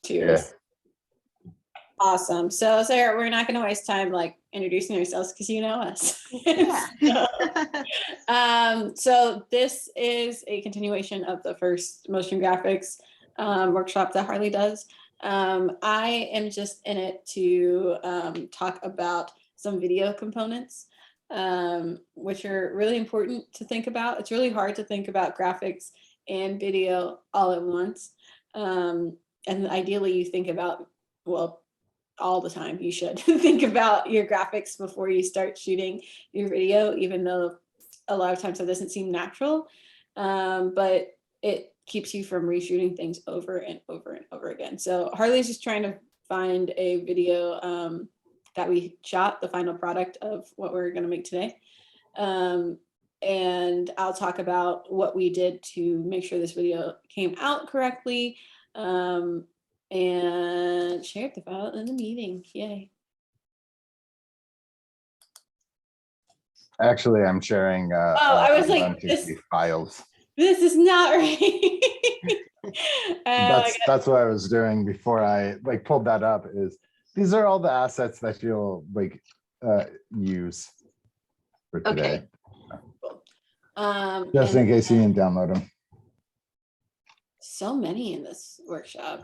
Cheers. Yeah. Awesome. So Sarah, we're not going to waste time like introducing ourselves because you know us. Yeah. So this is a continuation of the first motion graphics workshop that Harley does. I am just in it to talk about some video components, which are really important to think about. It's really hard to think about graphics and video all at once. And ideally you think about, well, all the time you should think about your graphics before you start shooting your video, even though a lot of times that doesn't seem natural, but it keeps you from reshooting things over and over and over again. So Harley's just trying to find a video that we shot, the final product of what we're going to make today. And I'll talk about what we did to make sure this video came out correctly, and share the file in the meeting. Yay. Actually, I'm sharing I was like, bunch of this- these files. This is not right. That's what I was doing before I like pulled that up. Is these are all the assets that you'll like use for today, just in case you didn't download them. So many in this workshop.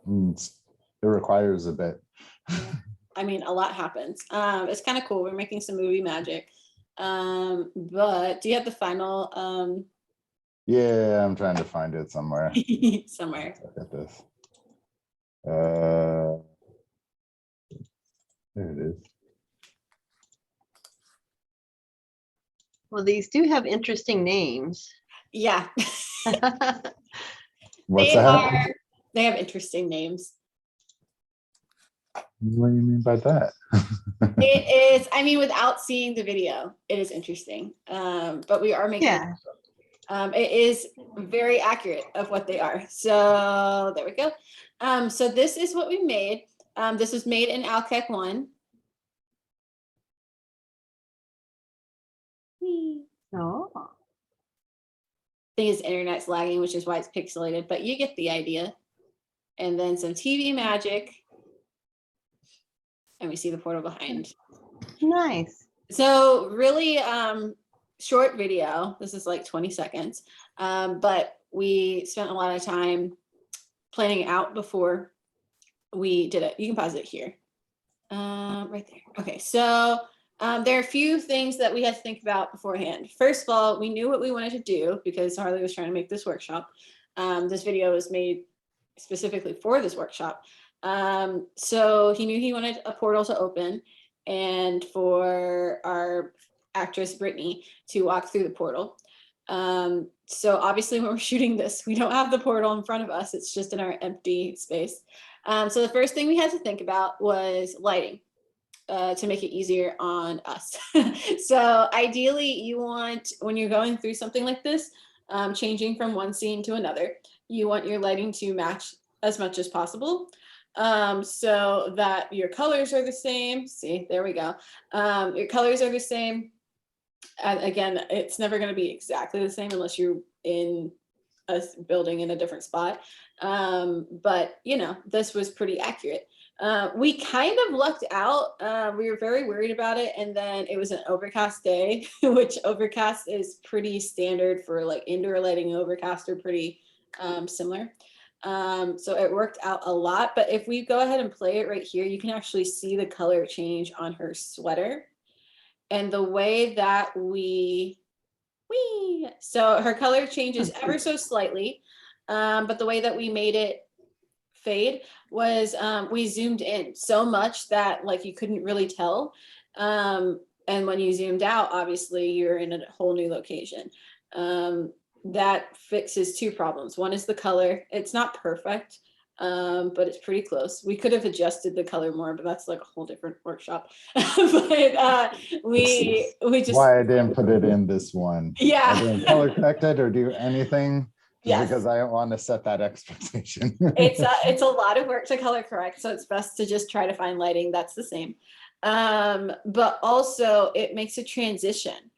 It requires a bit. I mean, a lot happens. It's kind of cool. We're making some movie magic. But do you have the final Yeah, I'm trying to find it somewhere. somewhere? Look at this. There it is. Well, these do have interesting names. Yeah. What's that? They have interesting names. What do you mean by that? It is, I mean, without seeing the video, it is interesting. But we are making it is very accurate of what they are. So there we go. So this is what we made. This was made in Alkek 1. Oh. I think his internet's lagging, which is why it's pixelated, but you get the idea. And then some TV magic. And we see the portal behind. Nice. So really short video. This is like 20 seconds. But we spent a lot of time planning it out before we did it. You can pause it here. Right there. Okay, so there are a few things that we had to think about beforehand. First of all, we knew what we wanted to do because Harley was trying to make this workshop. This video was made specifically for this workshop. So he knew he wanted a portal to open and for our actress Brittany to walk through the portal. So obviously when we're shooting this, we don't have the portal in front of us. It's just in our empty space. So the first thing we had to think about was lighting to make it easier on us. So ideally you want, when you're going through something like this, changing from one scene to another, you want your lighting to match as much as possible. So that your colors are the same. See, there we go. Your colors are the same. And again, it's never going to be exactly the same unless you're in a building in a different spot. But you know, this was pretty accurate. We kind of lucked out. We were very worried about it. And then it was an overcast day, which overcast is pretty standard for like indoor lighting and overcast are pretty similar. So it worked out a lot, but if we go ahead and play it right here, you can actually see the color change on her sweater and the way that so her color changes ever so slightly. But the way that we made it fade was, we zoomed in so much that like you couldn't really tell. And when you zoomed out, obviously you're in a whole new location. That fixes two problems. One is the color. It's not perfect, but it's pretty close. We could have adjusted the color more, but that's like a whole different workshop. But we just why I didn't put it in this one. Yeah. I didn't color correct it or do anything Yes. because I don't want to set that expectation. It's a lot of work to color correct, so it's best to just try to find lighting that's the same. But also it makes a transition.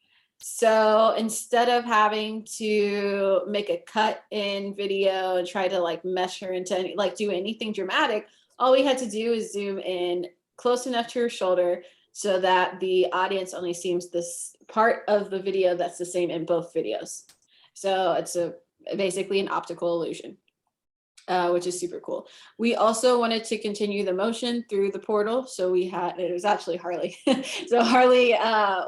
So instead of having to make a cut in video and try to like mesh her into any, like do anything dramatic, all we had to do is zoom in close enough to her shoulder so that the audience only sees this part of the video that's the same in both videos. So it's basically an optical illusion. Which is super cool. We also wanted to continue the motion through the portal. So we had, it was actually Harley. So Harley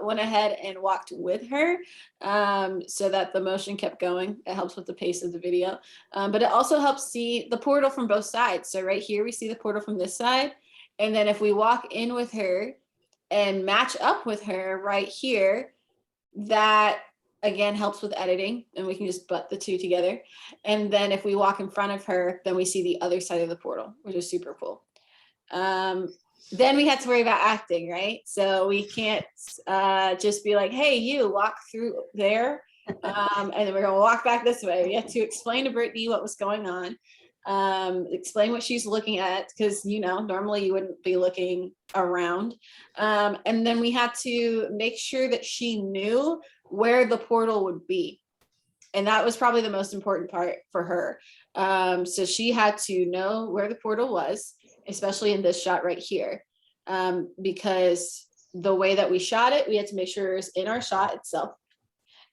went ahead and walked with her so that the motion kept going. It helps with the pace of the video, but it also helps see the portal from both sides. So right here, we see the portal from this side. And then if we walk in with her and match up with her right here, that again helps with editing, and we can just butt the two together. And then if we walk in front of her, then we see the other side of the portal, which is super cool. Then we had to worry about acting, right? So we can't just be like, hey, you walk through there, and then we're gonna walk back this way. We had to explain to Brittany what was going on, explain what she's looking at, because normally you wouldn't be looking around. And then we had to make sure that she knew where the portal would be. And that was probably the most important part for her. So she had to know where the portal was, especially in this shot right here, because the way that we shot it, we had to make sure it was in our shot itself.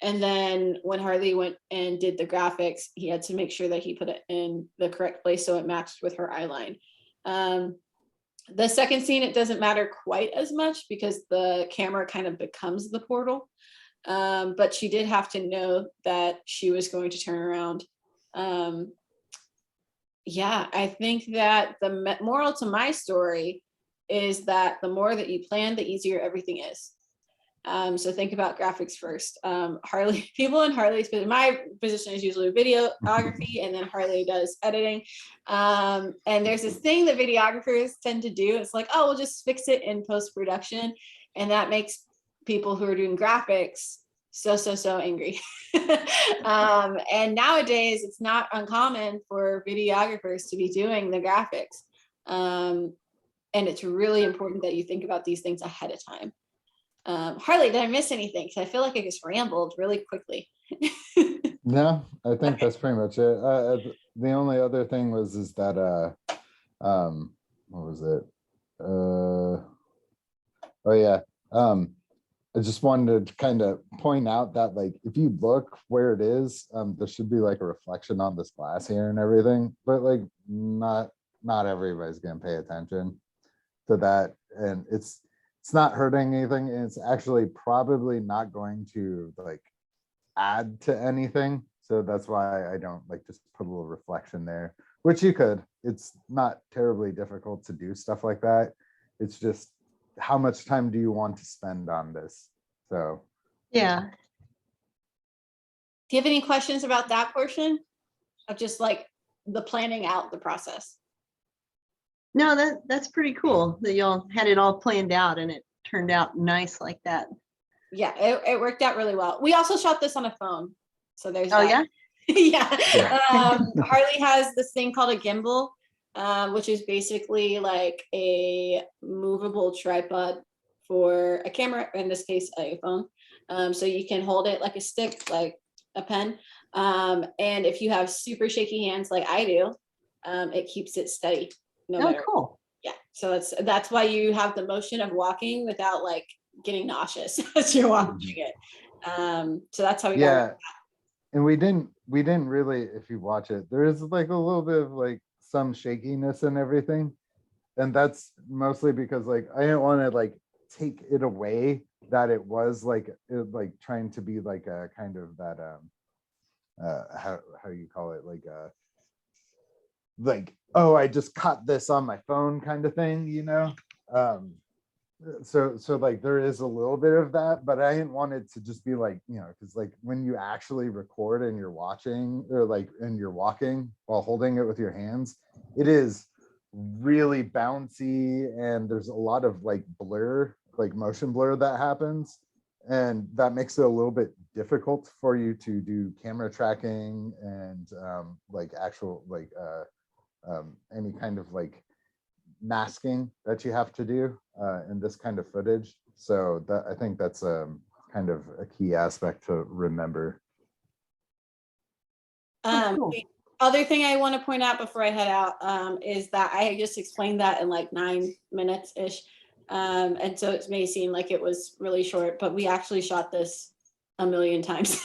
And then when Harley went and did the graphics, he had to make sure that he put it in the correct place so it matched with her eye line. The second scene, it doesn't matter quite as much because the camera kind of becomes the portal. But she did have to know that she was going to turn around. Yeah, I think that the moral to my story is that the more that you plan, the easier everything is. So think about graphics first. Harley, people in Harley's, but my position is usually videography, and then Harley does editing. And there's this thing that videographers tend to do. It's like, oh, we'll just fix it in post-production. And that makes people who are doing graphics so angry. And nowadays it's not uncommon for videographers to be doing the graphics. And it's really important that you think about these things ahead of time. Harley, did I miss anything? Because I feel like I just rambled really quickly. No, I think that's pretty much it. The only other thing is that what was it? Oh yeah. I just wanted to kind of point out that, like, if you look where it is, there should be like a reflection on this glass here and everything, but like not everybody's gonna pay attention to that, and it's not hurting anything, and it's actually probably not going to like add to anything. So that's why I don't like just put a little reflection there, which you could. It's not terribly difficult to do stuff like that. It's just, how much time do you want to spend on this? So Yeah. Do you have any questions about that portion of just like the planning out the process? No, that's pretty cool that y'all had it all planned out and it turned out nice like that. Yeah, it worked out really well. We also shot this on a phone. So there's Oh, that. yeah? Yeah. Harley has this thing called a gimbal, which is basically like a movable tripod for a camera, in this case, a phone. So you can hold it like a stick, like a pen. And if you have super shaky hands like I do, it keeps it steady. No Oh, matter. cool. Yeah. So that's why you have the motion of walking without like getting nauseous as you're watching it. So that's how we got yeah, it. and we didn't really, if you watch it, there is like a little bit of like some shakiness and everything, and that's mostly because like I didn't want to like take it away that it was like trying to be like a kind of that how you call it, like oh, I just caught this on my phone kind of thing, so like there is a little bit of that, but I didn't want it to just be like, because like when you actually record and you're watching, or like and you're walking while holding it with your hands, it is really bouncy, and there's a lot of like blur, like motion blur that happens, and that makes it a little bit difficult for you to do camera tracking and like actual like any kind of like masking that you have to do in this kind of footage. So that, I think that's kind of a key aspect to remember. cool. The other thing I want to point out before I head out is that I just explained that in like 9 minutes ish. And so it may seem like it was really short, but we actually shot this a million times.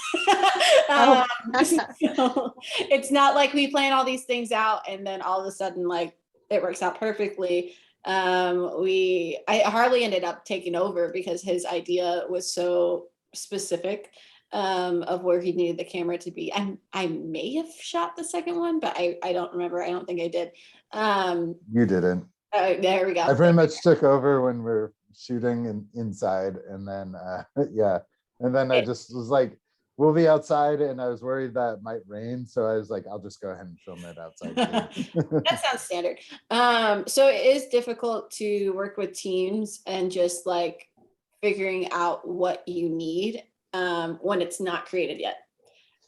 Oh. So it's not like we plan all these things out and then all of a sudden like it works out perfectly. Harley ended up taking over because his idea was so specific of where he needed the camera to be. I may have shot the second one, but I don't remember. I don't think I did. You didn't. There we go. I pretty much took over when we're shooting inside, and then yeah, and then I just was like, we'll be outside, and I was worried that it might rain, so I was like, I'll just go ahead and film it outside too. That sounds standard. So it is difficult to work with teams and just like figuring out what you need when it's not created yet.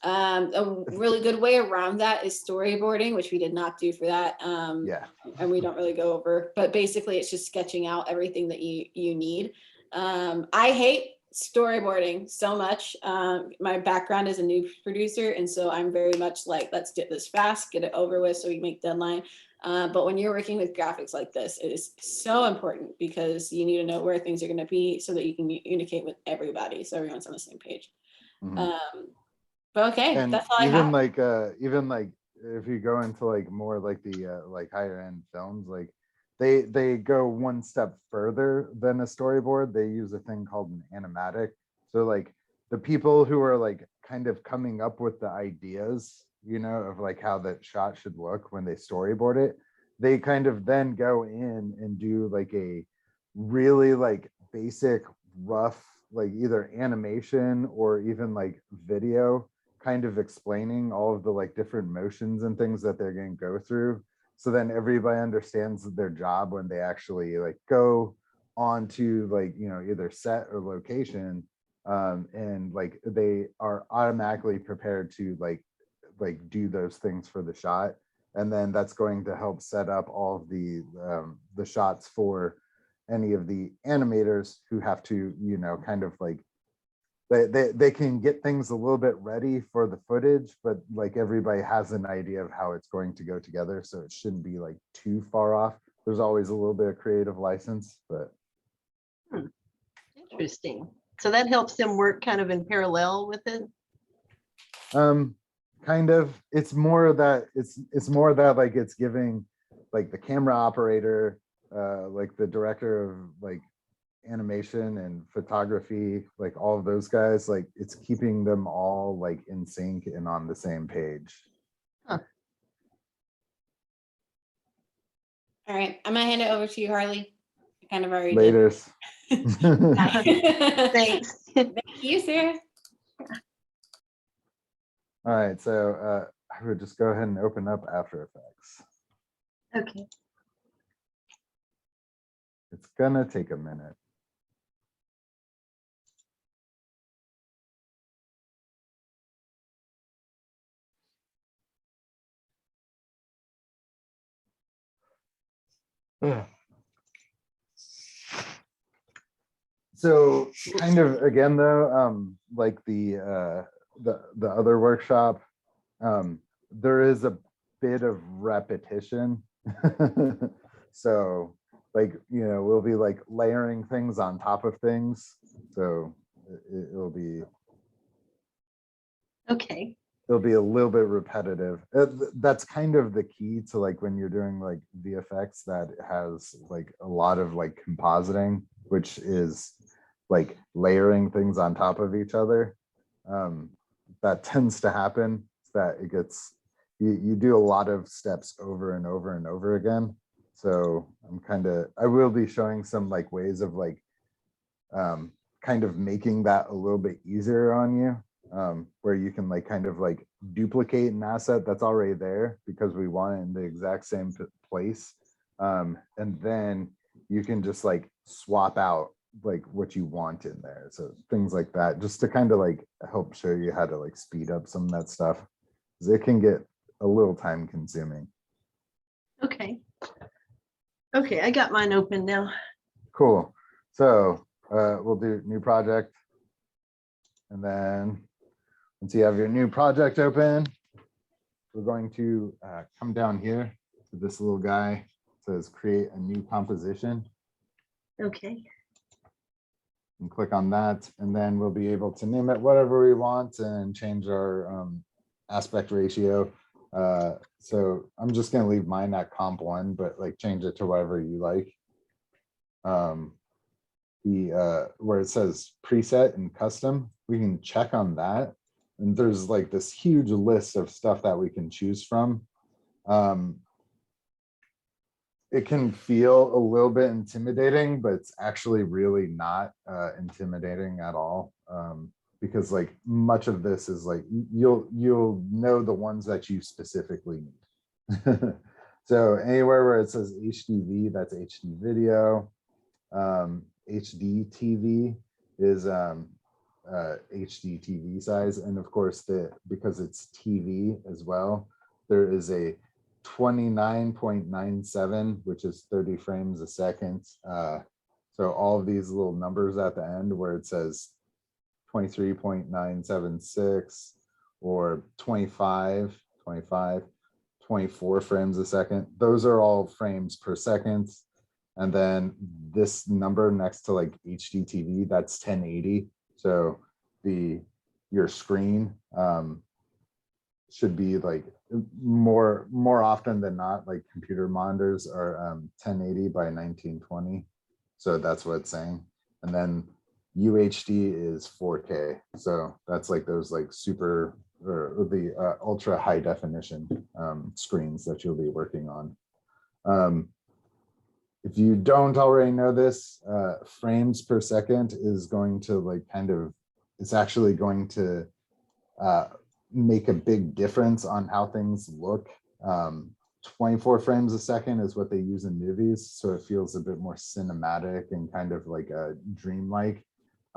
A really good way around that is storyboarding, which we did not do for that. Yeah. And we don't really go over, but basically it's just sketching out everything that you need. I hate storyboarding so much. My background is a news producer, and so I'm very much like, let's get this fast, get it over with so we make deadline. But when you're working with graphics like this, it is so important because you need to know where things are going to be so that you can communicate with everybody, so everyone's on the same page. Mhm. But okay, And that's all I even have. like even like if you go into like more like the like higher end films, like they go one step further than a storyboard. They use a thing called an animatic. So like the people who are like kind of coming up with the ideas, you know, of like how that shot should look when they storyboard it, they kind of then go in and do like a really like basic rough like either animation or even like video kind of explaining all of the like different motions and things that they're going to go through, so then everybody understands their job when they actually like go onto like, you know, either set or location, and like they are automatically prepared to like do those things for the shot. And then that's going to help set up all of the shots for any of the animators who have to, you know, kind of like they can get things a little bit ready for the footage, but like everybody has an idea of how it's going to go together, so it shouldn't be like too far off. There's always a little bit of creative license, but Interesting. So that helps them work kind of in parallel with it. kind of, it's more that it's more that like it's giving like the camera operator, like the director of like animation and photography, like all of those guys, like it's keeping them all like in sync and on the same page. Huh. All right, I'm gonna hand it over to you, Harley. I kind of already Later. did. Thanks. Thank you, Sarah. All right, so I would just go ahead and open up After Effects. Okay. It's gonna take a minute. So kind of again though, like the other workshop, there is a bit of repetition. So like, you know, we'll be like layering things on top of things. So it'll be Okay. it'll be a little bit repetitive. That's kind of the key to like when you're doing like VFX that has like a lot of like compositing, which is like layering things on top of each other. That tends to happen, that it gets, you do a lot of steps over and over and over again. So I will be showing some like ways of like kind of making that a little bit easier on you, where you can like kind of like duplicate an asset that's already there because we want it in the exact same place, and then you can just like swap out like what you want in there. So things like that, just to kind of like help show you how to like speed up some of that stuff, because it can get a little time consuming. Okay. Okay, I got mine open now. Cool. So we'll do new project. And then once you have your new project open, we're going to come down here to this little guy. It says create a new composition, Okay. and click on that. And then we'll be able to name it whatever we want and change our aspect ratio. So I'm just going to leave mine at comp 1, but like change it to whatever you like. Where it says preset and custom, we can check on that. And there's like this huge list of stuff that we can choose from. It can feel a little bit intimidating, but it's actually really not intimidating at all. Because like much of this is like, you'll know the ones that you specifically need. So anywhere where it says HDV, that's HD video. HD TV is HD TV size, and of course because it's TV as well, there is a 29.97, which is 30 frames a second. So all of these little numbers at the end where it says 23.976 or 25, 24 frames a second, those are all frames per second. And then this number next to like HDTV, that's 1080. So your screen should be like more often than not, like computer monitors are 1080 by 1920. So that's what it's saying. And then UHD is 4K. So that's like those like super or the ultra high definition screens that you'll be working on. If you don't already know this, frames per second is going to like it's actually going to make a big difference on how things look. 24 frames a second is what they use in movies, so it feels a bit more cinematic and kind of like a dreamlike.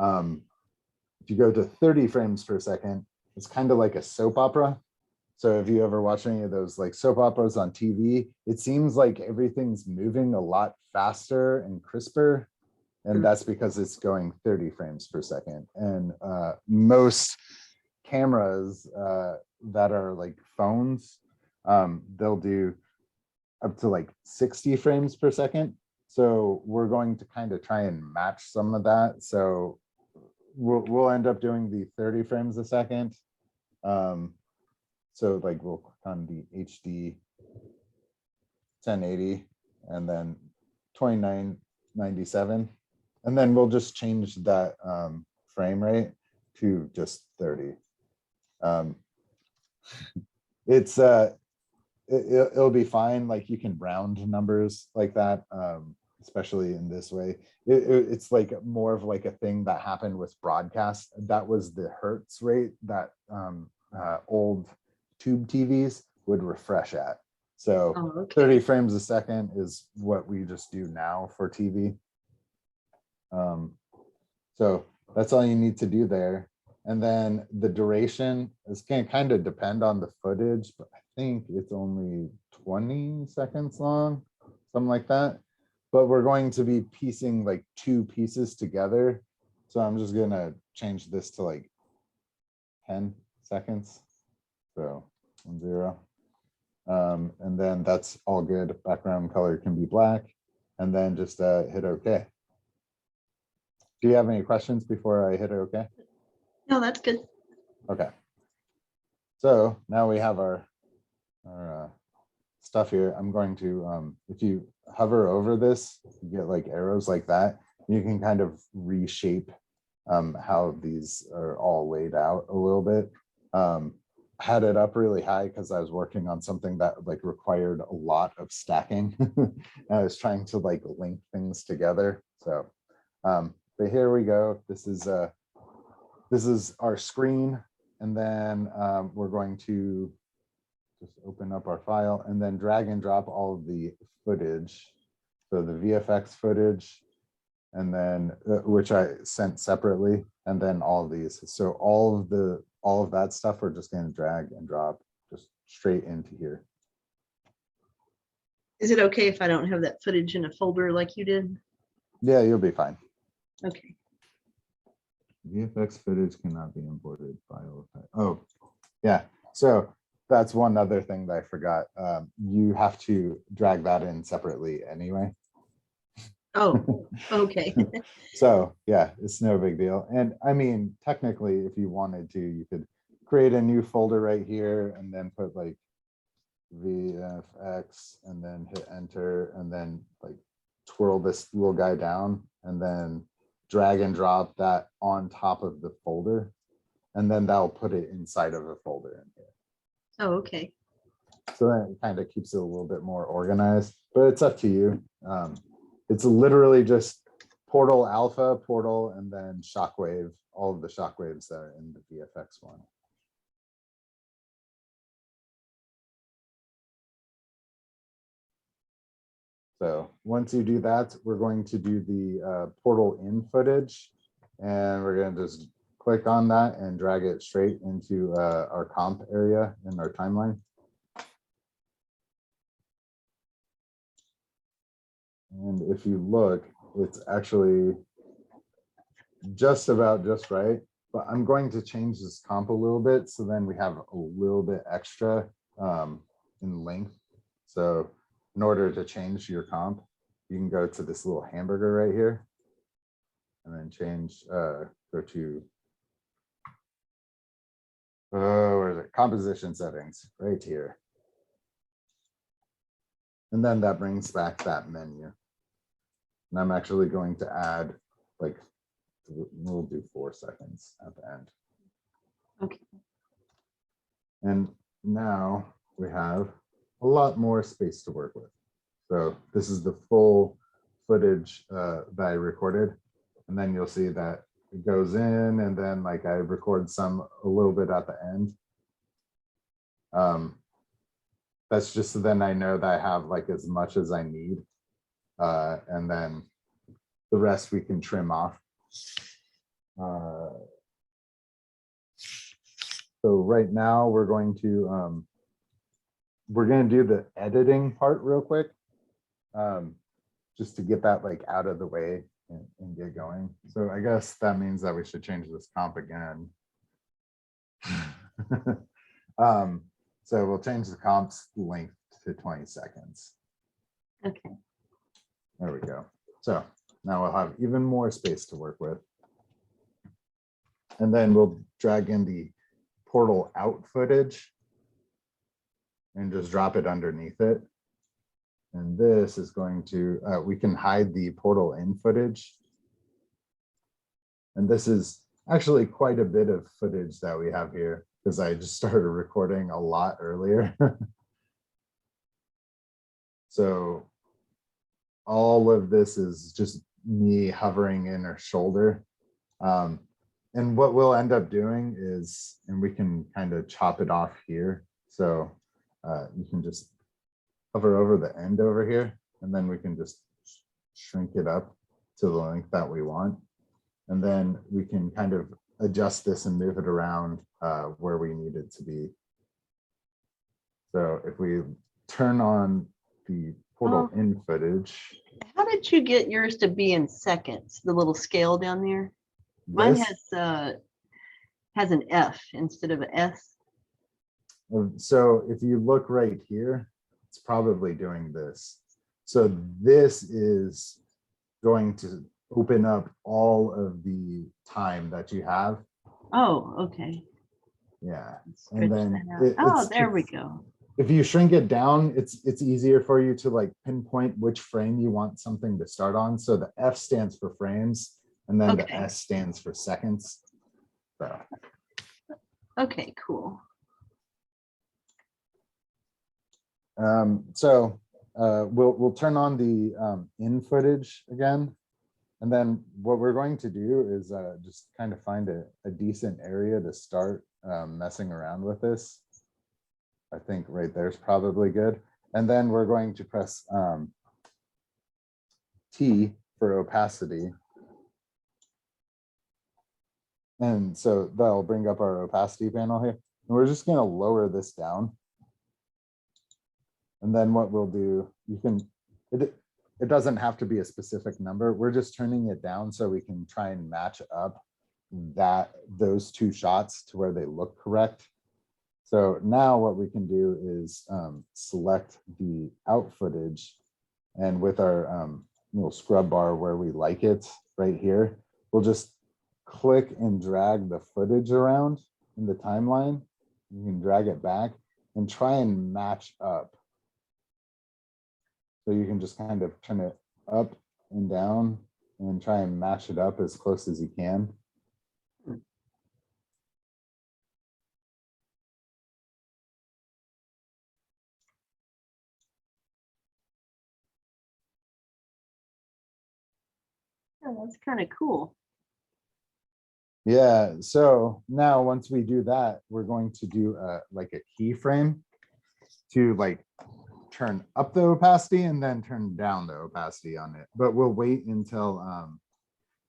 If you go to 30 frames per second, it's kind of like a soap opera. So if you ever watch any of those like soap operas on TV, it seems like everything's moving a lot faster and crisper. And that's because it's going 30 frames per second. And most cameras that are like phones, they'll do up to like 60 frames per second. So we're going to kind of try and match some of that. So we'll end up doing the 30 frames a second. So like we'll click on the HD 1080 and then 2997. And then we'll just change that frame rate to just 30. It'll be fine. Like you can round numbers like that, especially in this way. It's like more of like a thing that happened with broadcast. That was the hertz rate that old tube TVs would refresh at. So 30 frames a second is what we just do now for TV. So that's all you need to do there. And then the duration is going to kind of depend on the footage, but I think it's only 20 seconds long, something like that. But we're going to be piecing like 2 pieces together. So I'm just going to change this to like 10 seconds. So 10. And then that's all good. Background color can be black. And then just hit OK. Do you have any questions before I hit OK? No, that's good. Okay. So now we have our stuff here. I'm going to, if you hover over this, you get like arrows like that. You can kind of reshape how these are all laid out a little bit. Had it up really high because I was working on something that like required a lot of stacking. I was trying to like link things together. So, but here we go. This is our screen, and then we're going to just open up our file and then drag and drop all of the footage. So the VFX footage, and then which I sent separately, and then all of these. So all of that stuff we're just going to drag and drop just straight into here. Is it okay if I don't have that footage in a folder like you did? Yeah, you'll be fine. Okay. VFX footage cannot be imported file. Oh, yeah. So that's one other thing that I forgot. You have to drag that in separately anyway. Oh, okay. So yeah, it's no big deal. And I mean, technically, if you wanted to, you could create a new folder right here and then put like VFX and then hit enter and then like twirl this little guy down and then drag and drop that on top of the folder. And then that'll put it inside of a folder in here. Oh, okay. So that kind of keeps it a little bit more organized, but it's up to you. It's literally just Portal Alpha, Portal, and then Shockwave, all of the shockwaves that are in the VFX one. So once you do that, we're going to do the portal in footage, and we're going to just click on that and drag it straight into our comp area in our timeline. And if you look, it's actually just about just right, but I'm going to change this comp a little bit so then we have a little bit extra in length. So in order to change your comp, you can go to this little hamburger right here and then change, go to, where is it? Composition settings right here. And then that brings back that menu. And I'm actually going to add like, we'll do 4 seconds at the end. Okay. And now we have a lot more space to work with. So this is the full footage that I recorded. And then you'll see that it goes in and then like I record some a little bit at the end. That's just so then I know that I have like as much as I need. And then the rest we can trim off. So right now we're going to do the editing part real quick, just to get that like out of the way and get going. So I guess that means that we should change this comp again. So we'll change the comp's length to 20 seconds. Okay. There we go. So now we'll have even more space to work with. And then we'll drag in the portal out footage and just drop it underneath it. And this is going to, we can hide the portal in footage. And this is actually quite a bit of footage that we have here because I just started recording a lot earlier. So all of this is just me hovering in her shoulder. And what we'll end up doing is, and we can kind of chop it off here. So you can just hover over the end over here, and then we can just shrink it up to the length that we want. And then we can kind of adjust this and move it around where we need it to be. So if we turn on the portal in footage. How did you get yours to be in seconds? The little scale down there? Mine This, has an F instead of an S. so if you look right here, it's probably doing this. So this is going to open up all of the time that you have. Oh, okay. Yeah. Stretch And then that out. Oh, there we go. If you shrink it down, it's easier for you to like pinpoint which frame you want something to start on. So the F stands for frames, and then the Okay. S stands for seconds. So Okay, cool. we'll turn on the in footage again. And then what we're going to do is just kind of find a decent area to start messing around with this. I think right there's probably good. And then we're going to press T for opacity. And so that'll bring up our opacity panel here. And we're just going to lower this down. And then what we'll do, you can, it doesn't have to be a specific number. We're just turning it down so we can try and match up those two shots to where they look correct. So now what we can do is select the out footage, and with our little scrub bar where we like it right here, we'll just click and drag the footage around in the timeline. You can drag it back and try and match up. So you can just kind of turn it up and down and try and match it up as close as you can. Yeah, that's kind of cool. Yeah, so now once we do that, we're going to do like a keyframe to like turn up the opacity and then turn down the opacity on it. But we'll wait until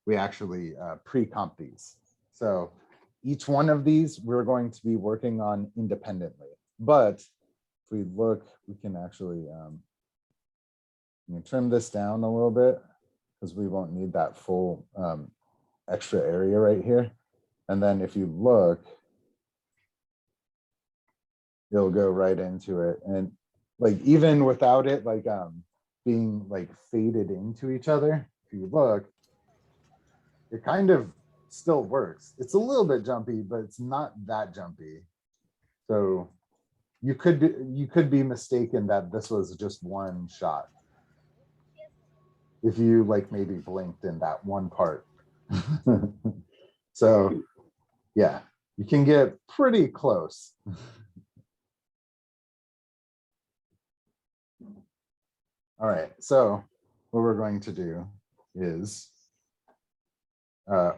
we actually pre-comp these. So each one of these we're going to be working on independently. But if we look, we can actually trim this down a little bit because we won't need that full extra area right here. And then if you look, it'll go right into it. And like, even without it like being like faded into each other, if you look, it kind of still works. It's a little bit jumpy, but it's not that jumpy. So you could be mistaken that this was just one shot if you like maybe blinked in that one part. So yeah, you can get pretty close. All right, so what we're going to do is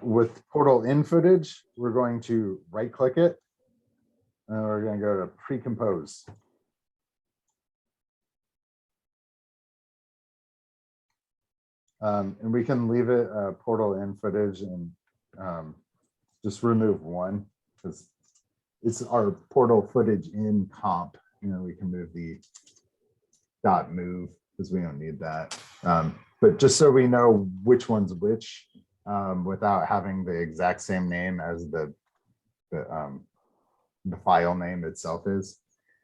with portal in footage, we're going to right click it and we're going to go to pre-compose. And we can leave it portal in footage and just remove one because it's our portal footage in comp. We can move the dot move because we don't need that. But just so we know which one's which without having the exact same name as the file name itself is.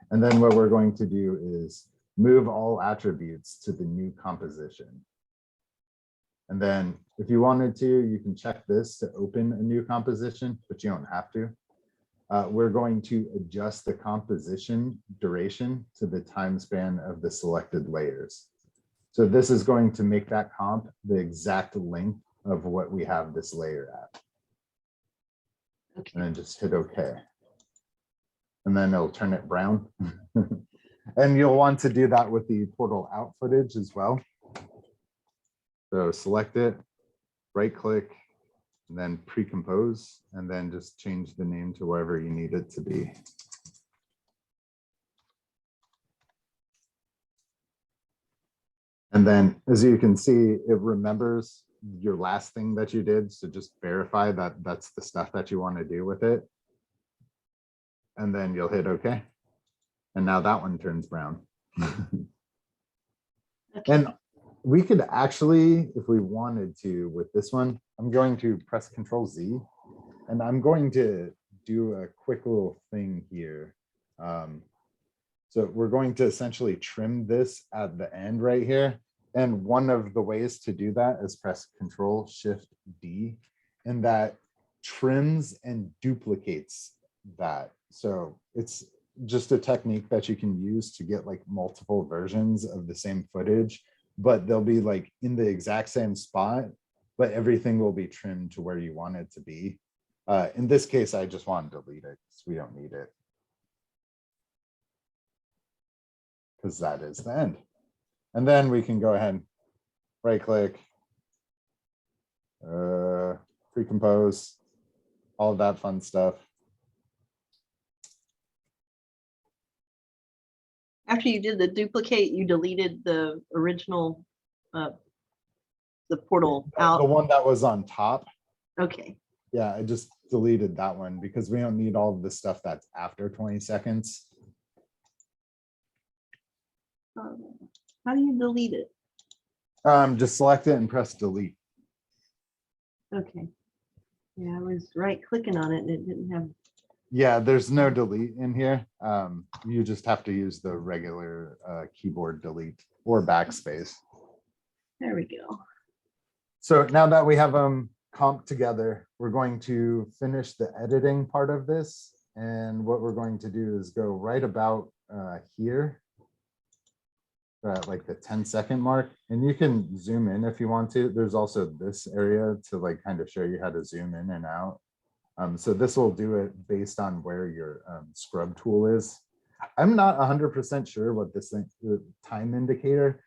And then what we're going to do is move all attributes to the new composition. And then if you wanted to, you can check this to open a new composition, but you don't have to. We're going to adjust the composition duration to the time span of the selected layers. So this is going to make that comp the exact length of what we have this layer at. Okay. And then just hit OK. And then it'll turn it brown. And you'll want to do that with the portal out footage as well. So select it, right click, and then pre-compose, and then just change the name to wherever you need it to be. And then as you can see, it remembers your last thing that you did. So just verify that that's the stuff that you want to do with it. And then you'll hit OK. And now that one turns brown. Okay. And we could actually, if we wanted to, with this one, I'm going to press Control Z, and I'm going to do a quick little thing here. So we're going to essentially trim this at the end right here. And one of the ways to do that is press Control Shift D, and that trims and duplicates that. So it's just a technique that you can use to get like multiple versions of the same footage, but they'll be like in the exact same spot, but everything will be trimmed to where you want it to be. In this case, I just want to delete it because we don't need it. Because that is the end. And then we can go ahead, right click, pre-compose, all of that fun stuff. After you did the duplicate, you deleted the original, the portal The out. one that was on top. Okay. Yeah, I just deleted that one because we don't need all of the stuff that's after 20 seconds. How do you delete it? Just select it and press delete. Okay. Yeah, I was right clicking on it and it didn't have, Yeah, there's no delete in here. You just have to use the regular keyboard delete or backspace. there we go. So now that we have them comped together, we're going to finish the editing part of this. And what we're going to do is go right about here, like the 10-second mark. And you can zoom in if you want to. There's also this area to like kind of show you how to zoom in and out. So this will do it based on where your scrub tool is. I'm not 100% sure what this thing, the time indicator.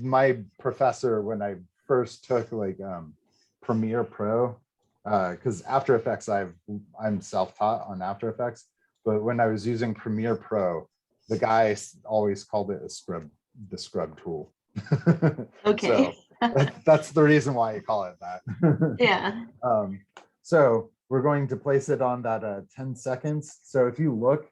My professor, when I first took like Premiere Pro, because After Effects, I'm self-taught on After Effects, but when I was using Premiere Pro, the guy always called it the scrub tool. Okay. So that's the reason why I call it that. Yeah. So we're going to place it on that 10 seconds. So if you look,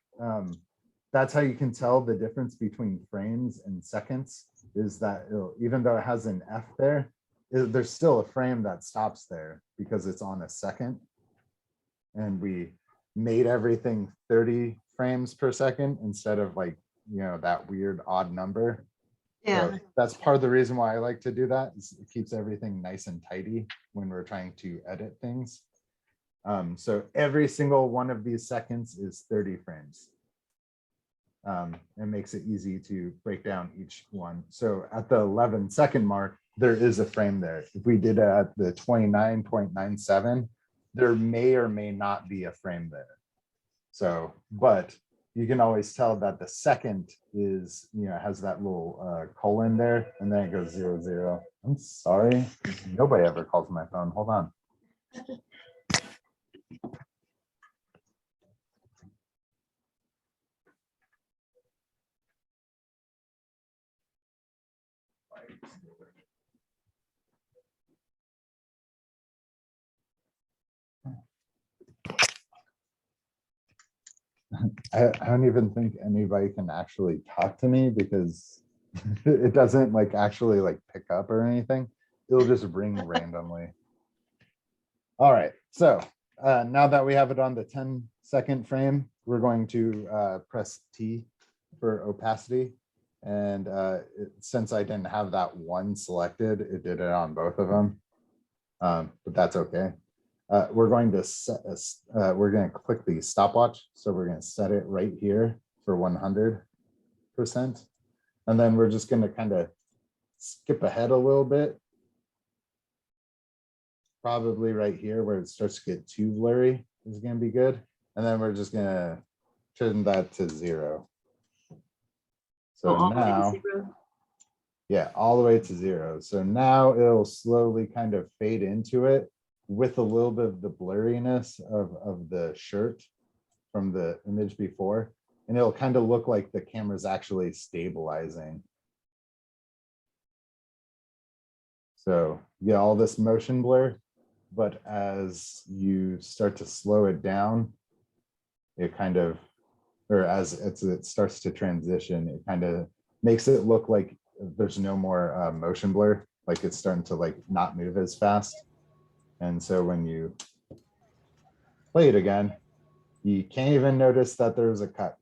that's how you can tell the difference between frames and seconds, is that even though it has an F there, there's still a frame that stops there because it's on a second. And we made everything 30 frames per second instead of like, you know, that weird odd number. Yeah. So that's part of the reason why I like to do that, is it keeps everything nice and tidy when we're trying to edit things. So every single one of these seconds is 30 frames. It makes it easy to break down each one. So at the 11-second mark, there is a frame there. If we did it at the 29.97, there may or may not be a frame there. So, but you can always tell that the second is, you know, has that little colon there, and then it goes 0, 0. I'm sorry, nobody ever calls my phone. Hold on. I don't even think anybody can actually talk to me because it doesn't like actually like pick up or anything. It'll just ring randomly. All right, so now that we have it on the 10-second frame, we're going to press T for opacity. And since I didn't have that one selected, it did it on both of them. But that's okay. We're going to set we're going to click the stopwatch. So we're going to set it right here for 100%. And then we're just going to kind of skip ahead a little bit. Probably right here where it starts to get too blurry is going to be good. And then we're just going to turn that to 0. So all the way to now, 0. yeah, all the way to 0. So now it'll slowly kind of fade into it with a little bit of the blurriness of the shirt from the image before. And it'll kind of look like the camera's actually stabilizing. So yeah, all this motion blur, but as you start to slow it down, it kind of, or as it starts to transition, it kind of makes it look like there's no more motion blur, like it's starting to like not move as fast. And so when you play it again, you can't even notice that there's a cut.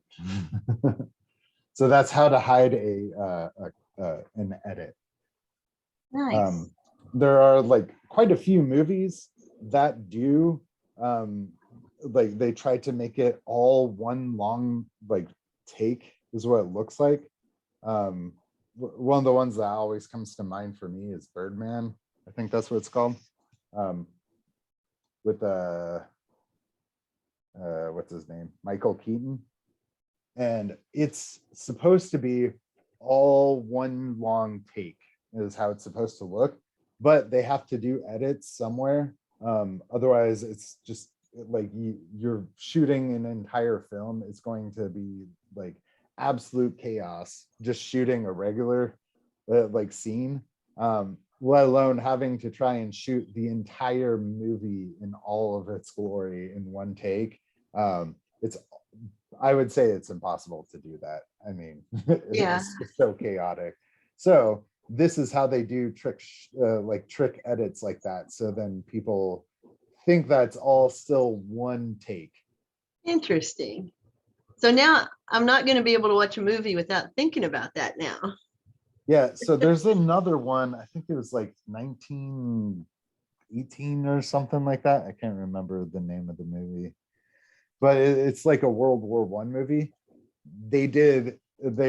So that's how to hide an edit. Nice. There are like quite a few movies that do like they try to make it all one long like take is what it looks like. One of the ones that always comes to mind for me is Birdman. I think that's what it's called. With what's his name, Michael Keaton, and it's supposed to be all one long take is how it's supposed to look, but they have to do edits somewhere. Otherwise it's just like you're shooting an entire film. It's going to be like absolute chaos just shooting a regular like scene, let alone having to try and shoot the entire movie in all of its glory in one take. It's, I would say it's impossible to do that. I mean, Yeah. it's so chaotic. So this is how they do trick edits like that. So then people think that's all still one take. Interesting. So now I'm not going to be able to watch a movie without thinking about that now. Yeah, so there's another one, I think it was like 1918 or something like that. I can't remember the name of the movie, but it's like a World War One movie. They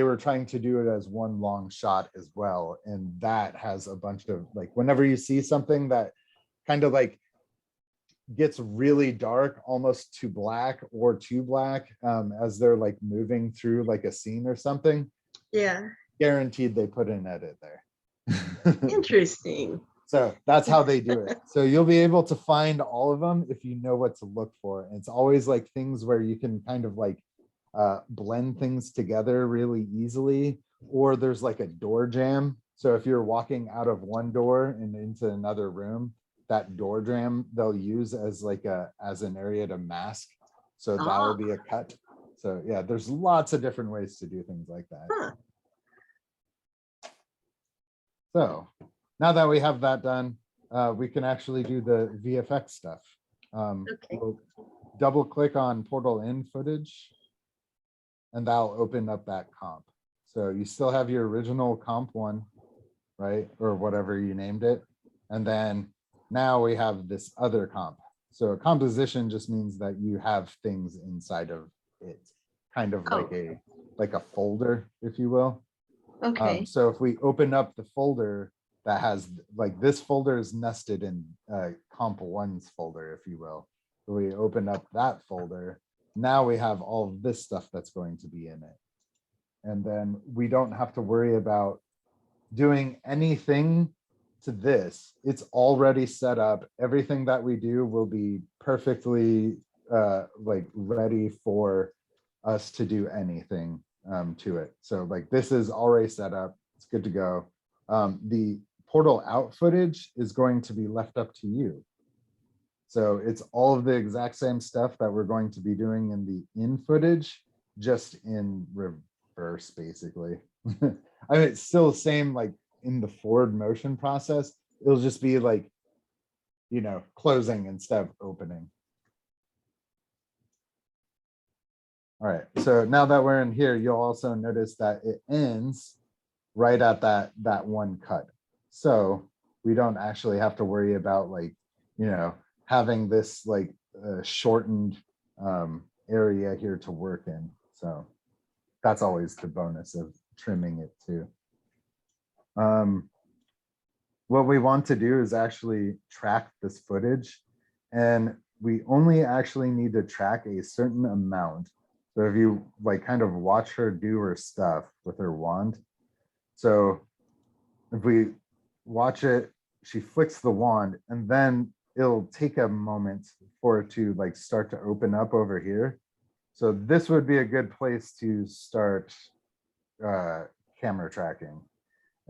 were trying to do it as one long shot as well, and that has a bunch of like, whenever you see something that kind of like gets really dark, almost to black or too black, as they're like moving through like a scene or something, Yeah. guaranteed they put an edit there. Interesting. So that's how they do it. So you'll be able to find all of them if you know what to look for. And it's always like things where you can kind of like blend things together really easily, or there's like a door jam. So if you're walking out of one door and into another room, that door jam they'll use as like as an area to mask. So that'll be a cut. So yeah, there's lots of different ways to do things like that. Huh. So now that we have that done, we can actually do the VFX stuff. Okay. We'll double click on portal in footage, and that'll open up that comp. So you still have your original comp one, right? Or whatever you named it. And then now we have this other comp. So a composition just means that you have things inside of it, kind of like a folder, if you will. Okay. So if we open up the folder that has like, this folder is nested in comp one's folder, if you will. So we open up that folder. Now we have all of this stuff that's going to be in it. And then we don't have to worry about doing anything to this. It's already set up. Everything that we do will be perfectly like ready for us to do anything to it. So like, this is already set up. It's good to go. The portal out footage is going to be left up to you. So it's all of the exact same stuff that we're going to be doing in the in footage, just in reverse, basically. I mean, it's still the same, like in the forward motion process, it'll just be like, you know, closing instead of opening. All right, so now that we're in here, you'll also notice that it ends right at that one cut. So we don't actually have to worry about like, you know, having this like shortened area here to work in. So that's always the bonus of trimming it too. What we want to do is actually track this footage, and we only actually need to track a certain amount. So if you like kind of watch her do her stuff with her wand. So if we watch it, she flicks the wand, and then it'll take a moment for it to like start to open up over here. So this would be a good place to start camera tracking.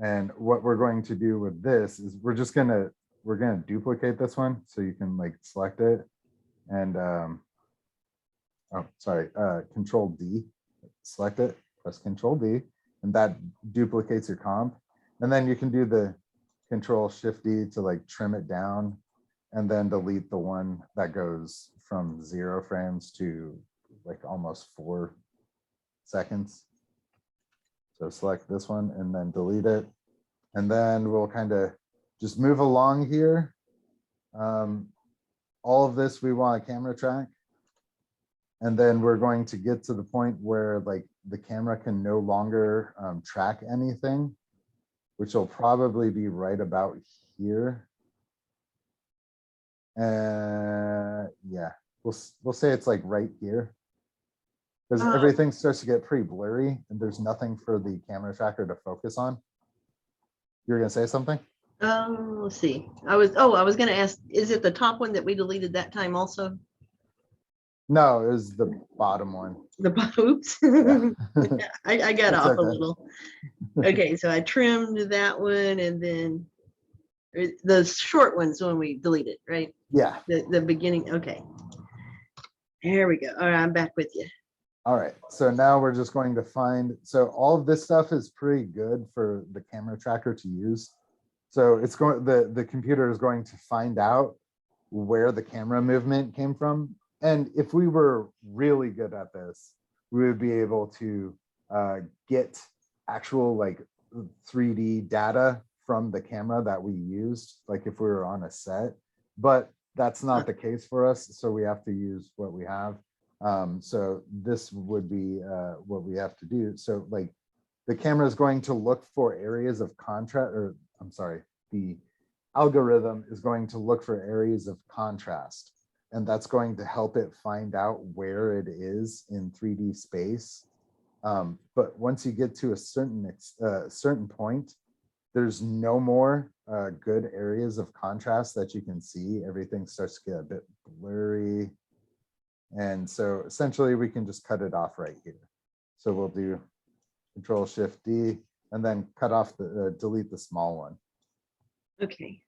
And what we're going to do with this is we're gonna duplicate this one, so you can like select it and Control D, select it, press Control D, and that duplicates your comp. And then you can do the Control Shift D to like trim it down, and then delete the one that goes from 0 frames to like almost 4 seconds. So select this one and then delete it. And then we'll kind of just move along here. All of this we want a camera track. And then we're going to get to the point where like the camera can no longer track anything, which will probably be right about here. Yeah, we'll say it's like right here, because everything starts to get pretty blurry and there's nothing for the camera tracker to focus on. You're gonna say something? Let's see. I was gonna ask, is it the top one that we deleted that time also? No, it was the bottom one. Oops. Yeah. I got That's off a okay. little. Okay, so I trimmed that one, and then the short one's when we deleted, right? Yeah. The beginning. Okay. There we go. All right, I'm back with you. All right, so now we're just going to find, so all of this stuff is pretty good for the camera tracker to use. So it's going, the computer is going to find out where the camera movement came from. And if we were really good at this, we would be able to get actual like 3D data from the camera that we used, like if we were on a set, but that's not the case for us. So we have to use what we have. So this would be what we have to do. So like the camera is going to look for areas of contrast, or I'm sorry, the algorithm is going to look for areas of contrast, and that's going to help it find out where it is in 3D space. But once you get to a certain point, there's no more good areas of contrast that you can see. Everything starts to get a bit blurry. And so essentially we can just cut it off right here. So we'll do Control-Shift-D and then cut off the, delete the small one. Okay.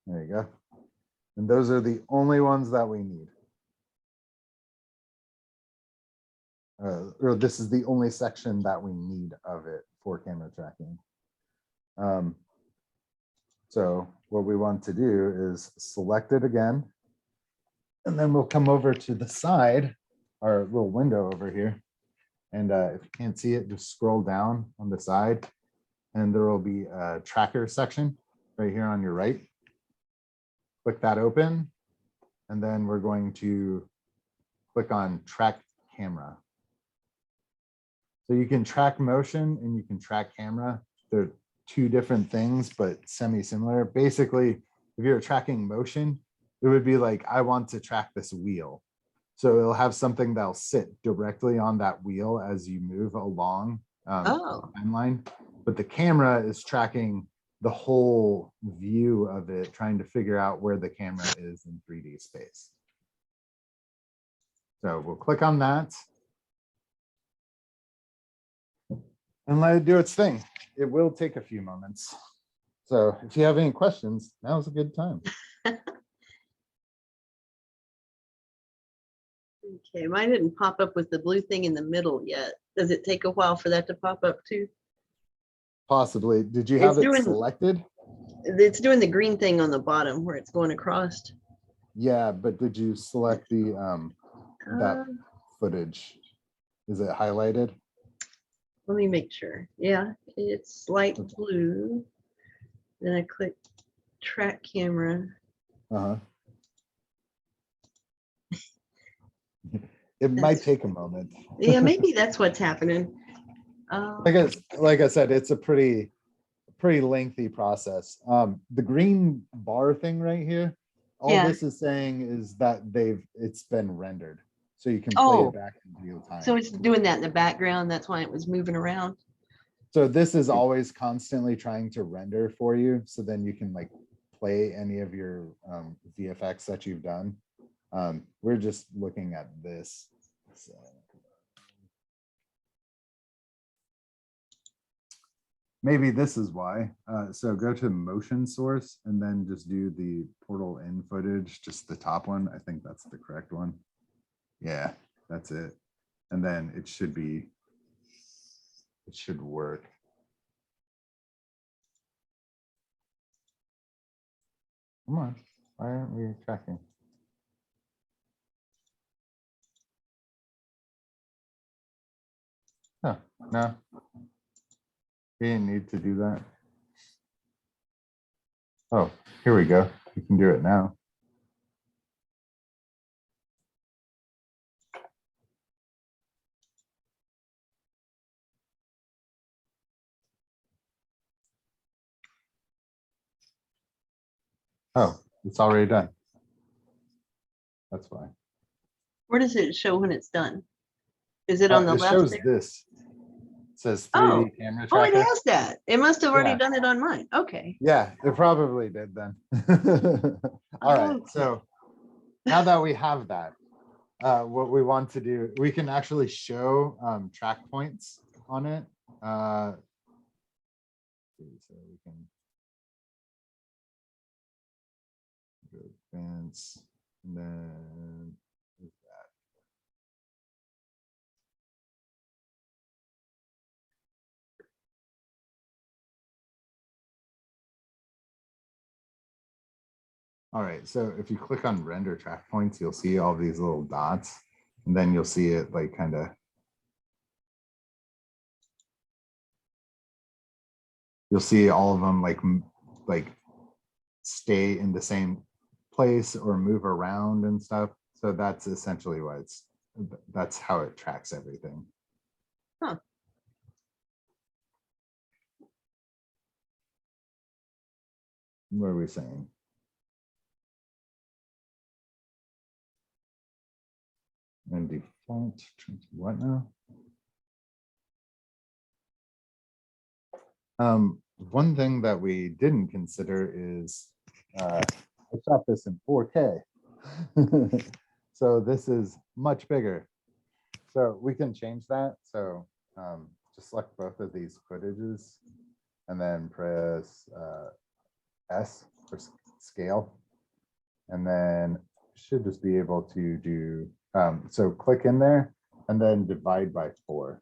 There you go. And those are the only ones that we need. Or this is the only section that we need of it for camera tracking. So what we want to do is select it again, and then we'll come over to the side, our little window over here. And if you can't see it, just scroll down on the side, and there will be a tracker section right here on your right. Click that open, and then we're going to click on track camera. So you can track motion and you can track camera. They're two different things, but semi-similar. Basically, if you're tracking motion, it would be like, I want to track this wheel. So it'll have something that'll sit directly on that wheel as you move along the timeline. But the camera is tracking the whole view of it, trying to figure out where the camera is in 3D space. So we'll click on that and let it do its thing. It will take a few moments. So if you have any questions, now's a good time. Okay, mine didn't pop up with the blue thing in the middle yet. Does it take a while for that to pop up too? Possibly. Did you have It's it doing- selected? It's doing the green thing on the bottom where it's going across. Yeah, but did you select the that Um, footage? Is it highlighted? Let me make sure. Yeah, it's light blue. Then I click track camera. Uh-huh. It might That's- take a moment. Yeah, maybe that's what's happening. Like I said, it's a pretty lengthy process. The green bar thing right here, all Yeah. this is saying is that it's been rendered. So you can play Oh, it back in real time. so it's doing that in the background. That's why it was moving around. So this is always constantly trying to render for you. So then you can like play any of your VFX that you've done. We're just looking at this. So. Maybe this is why. So go to motion source and then just do the portal in footage, just the top one. I think that's the correct one. Yeah, that's it. And then it should work. Come on, why aren't we tracking? Oh, no. We didn't need to do that. Oh, here we go. We can do it now. Oh, it's already done. That's why. Where does it show when it's done? Is it on the It left? shows there? this. It says 3D Oh. camera Oh, it tracker. has that. It must have already Yeah. done it on mine. Okay. Yeah, it probably did then. All right, Okay. so now that we have that, what we want to do, we can actually show track points on it. So we can go advance, and then there's that. All right, so if you click on render track points, you'll see all these little dots, and then you'll see it like kind of. You'll see all of them like stay in the same place or move around and stuff. So that's essentially what that's how it tracks everything. Huh. What are we saying? And default, what now? One thing that we didn't consider is I shot this in 4K. So this is much bigger. So we can change that. So just select both of these footages and then press S for scale. And then should just be able to do, so click in there and then divide by 4.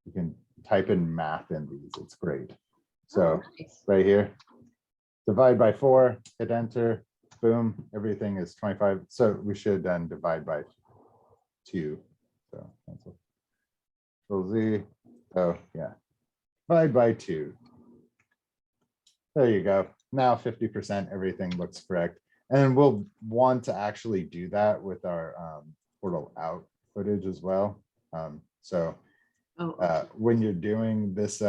You can type in math in these, it's great. So Nice. right here, divide by 4, hit enter, boom, everything is 25. So we should then divide by 2. So cancel. Control Z. Oh yeah, divide by 2. There you go. Now 50%, everything looks correct. And we'll want to actually do that with our portal out footage as well. So when you're doing this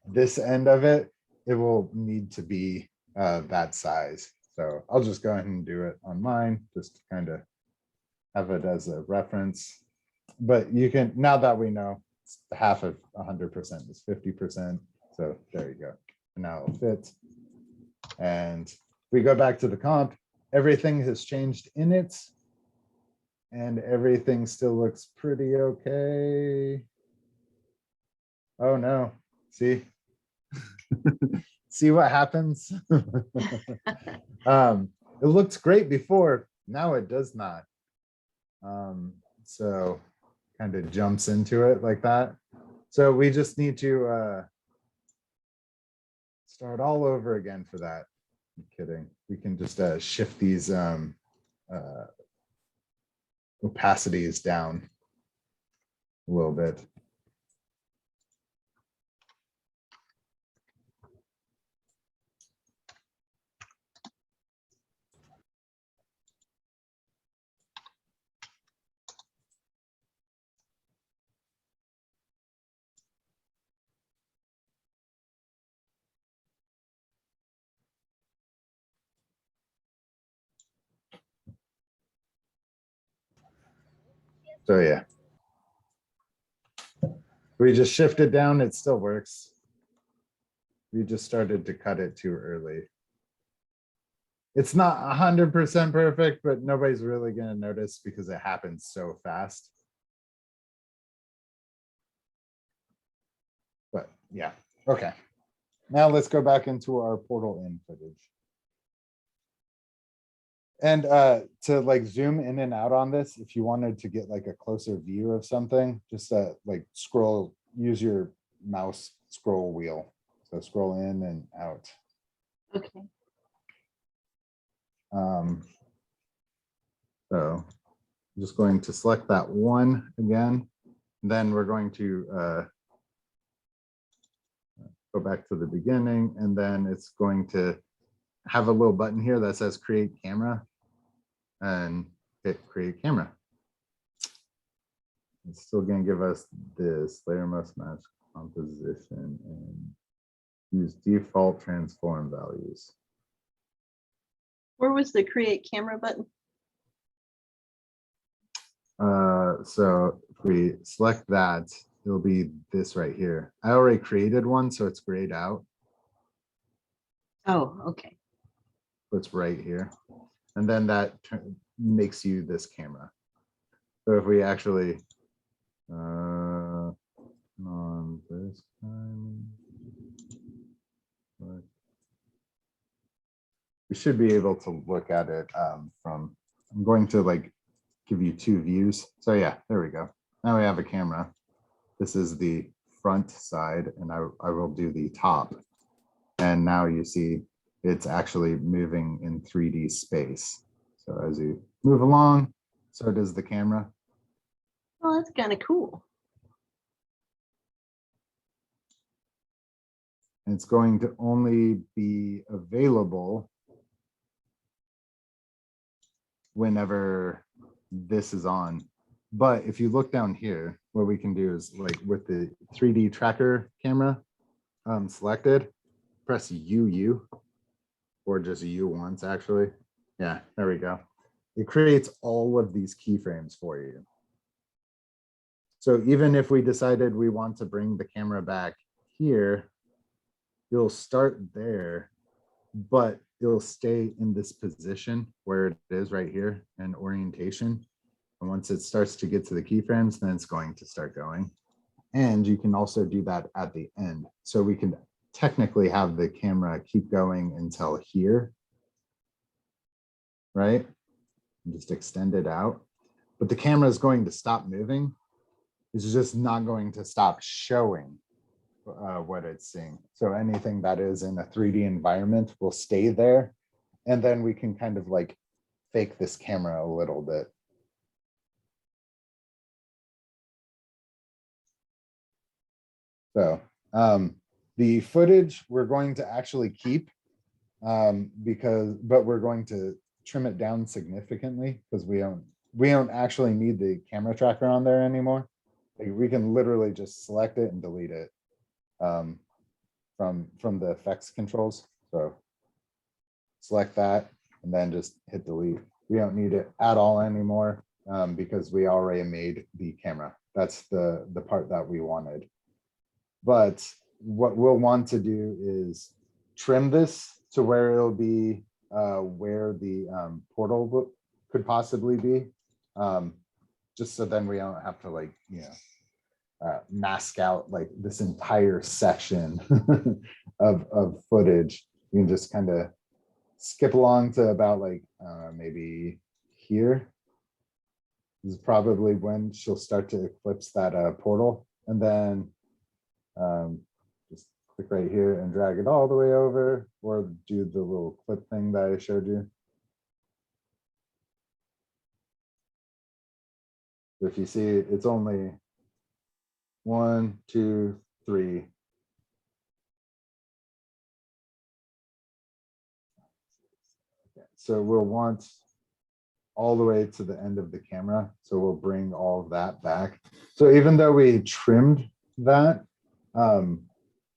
this end of it, it will need to be that size. So I'll just go ahead and do it on mine, just to kind of have it as a reference. But you can, now that we know half of 100% is 50%. So there you go. And now it'll fit. And if we go back to the comp, everything has changed in it. And everything still looks pretty okay. Oh no, see? See what happens? It looked great before, now it does not. So kind of jumps into it like that. So we just need to start all over again for that. I'm kidding. We can just shift these opacities down a little bit. So yeah, we just shift it down, it still works. We just started to cut it too early. It's not 100% perfect, but nobody's really going to notice because it happens so fast. But yeah, okay. Now let's go back into our portal in footage. And to like zoom in and out on this, if you wanted to get like a closer view of something, just like scroll, use your mouse scroll wheel. So scroll in and out. Okay. So I'm just going to select that one again. Then we're going to go back to the beginning, and then it's going to have a little button here that says create camera, and hit create camera. It's still going to give us this layer must match composition and use default transform values. Where was the create camera button? So if we select that, it'll be this right here. I already created one, so it's grayed out. Oh, okay. So it's right here. And then that makes you this camera. So if we actually on this time, we should be able to look at it from, I'm going to like give you 2 views. So yeah, there we go. Now we have a camera. This is the front side, and I will do the top. And now you see it's actually moving in 3D space. So as you move along, so does the camera. Oh, that's kind of cool. And it's going to only be available whenever this is on. But if you look down here, what we can do is like with the 3D tracker camera selected, press UU or just U once actually. Yeah, there we go. It creates all of these keyframes for you. So even if we decided we want to bring the camera back here, you'll start there, but it'll stay in this position where it is right here in orientation. And once it starts to get to the keyframes, then it's going to start going. And you can also do that at the end. So we can technically have the camera keep going until here, right? And just extend it out. But the camera is going to stop moving. It's just not going to stop showing what it's seeing. So anything that is in a 3D environment will stay there. And then we can kind of like fake this camera a little bit. So the footage we're going to actually keep but we're going to trim it down significantly because we don't actually need the camera tracker on there anymore. Like, we can literally just select it and delete it from the effects controls. So select that and then just hit delete. We don't need it at all anymore because we already made the camera. That's the part that we wanted. But what we'll want to do is trim this to where it'll be where the portal could possibly be, just so then we don't have to like, mask out like this entire section of footage. You can just kind of skip along to about like maybe here. This is probably when she'll start to eclipse that portal, and then just click right here and drag it all the way over, or do the little clip thing that I showed you. If you see, it's only 1, 2, 3. Okay, so we'll want all the way to the end of the camera. So we'll bring all of that back. So even though we trimmed that,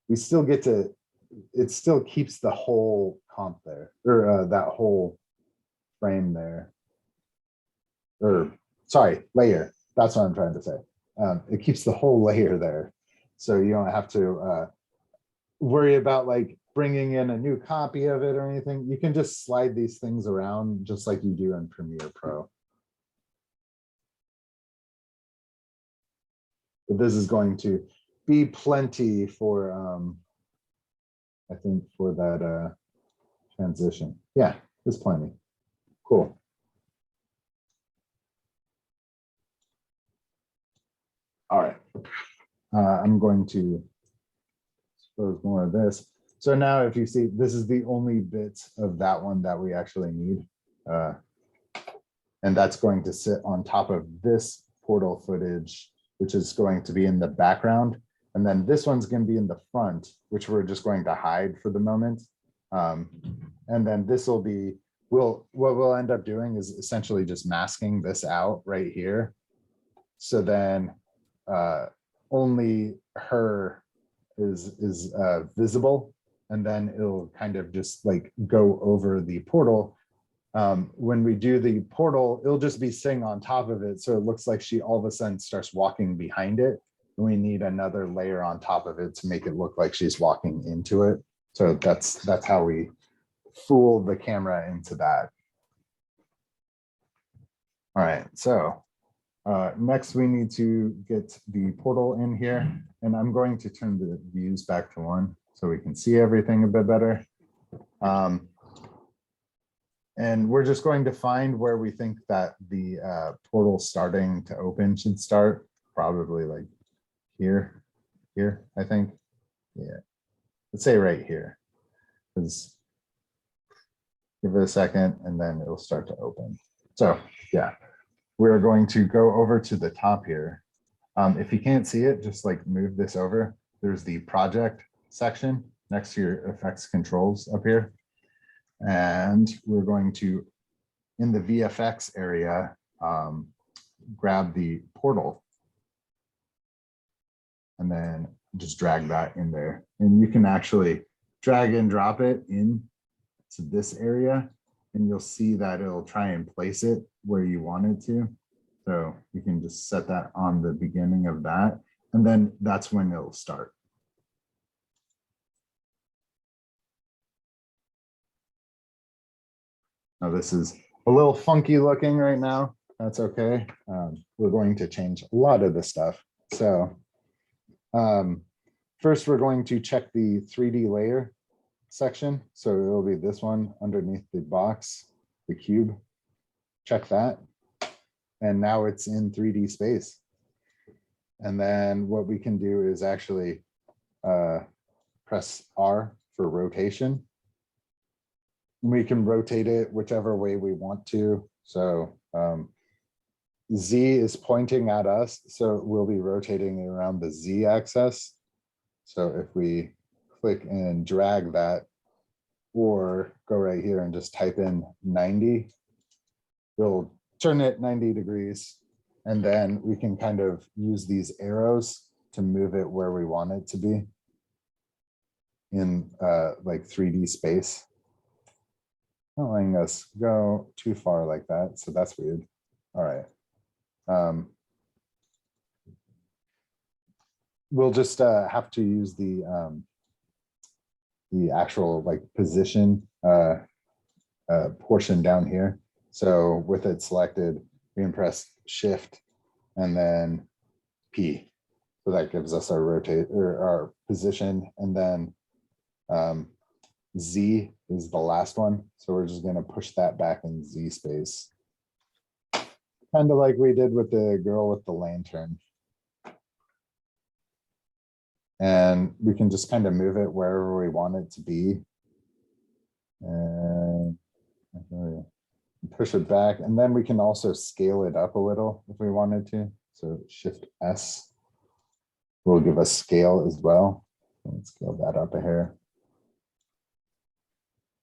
we still get to, it still keeps the whole comp there, or that whole frame there. Or sorry, layer. That's what I'm trying to say. It keeps the whole layer there. So you don't have to worry about like bringing in a new copy of it or anything. You can just slide these things around just like you do in Premiere Pro. But this is going to be plenty for, I think, for that transition. Yeah, there's plenty. Cool. All right. I'm going to expose more of this. So now if you see, this is the only bit of that one that we actually need. And that's going to sit on top of this portal footage, which is going to be in the background. And then this one's going to be in the front, which we're just going to hide for the moment. And then this will be, what we'll end up doing is essentially just masking this out right here. So then only her is visible, and then it'll kind of just like go over the portal. When we do the portal, it'll just be sitting on top of it, so it looks like she all of a sudden starts walking behind it, and we need another layer on top of it to make it look like she's walking into it. So that's how we fool the camera into that. All right, so next we need to get the portal in here, and I'm going to turn the views back to 1 so we can see everything a bit better. And we're just going to find where we think that the portal starting to open should start, probably like here, I think. Yeah, let's say right here, because Give it a second and then it'll start to open. So yeah, we're going to go over to the top here. If you can't see it, just like move this over. There's the project section next to your effects controls up here. And we're going to, in the VFX area, grab the portal and then just drag that in there. And you can actually drag and drop it in to this area and you'll see that it'll try and place it where you want it to. So you can just set that on the beginning of that, and then that's when it'll start. Now this is a little funky looking right now. That's okay. We're going to change a lot of the stuff. So first we're going to check the 3D layer section. So it'll be this one underneath the box, the cube. Check that. And now it's in 3D space. And then what we can do is actually press R for rotation. We can rotate it whichever way we want to. So Z is pointing at us, so we'll be rotating it around the Z axis. So if we click and drag that, or go right here and just type in 90, we'll turn it 90 degrees. And then we can kind of use these arrows to move it where we want it to be in like 3D space. Not letting us go too far like that, so that's weird. All right. We'll just have to use the actual like position portion down here. So with it selected, we can press Shift and then P. So that gives us our rotate or our position, and then Z is the last one. So we're just going to push that back in Z space. Kind of like we did with the girl with the lantern. And we can just kind of move it wherever we want it to be. And push it back. And then we can also scale it up a little if we wanted to. So Shift S will give us scale as well. Let's scale that up a hair.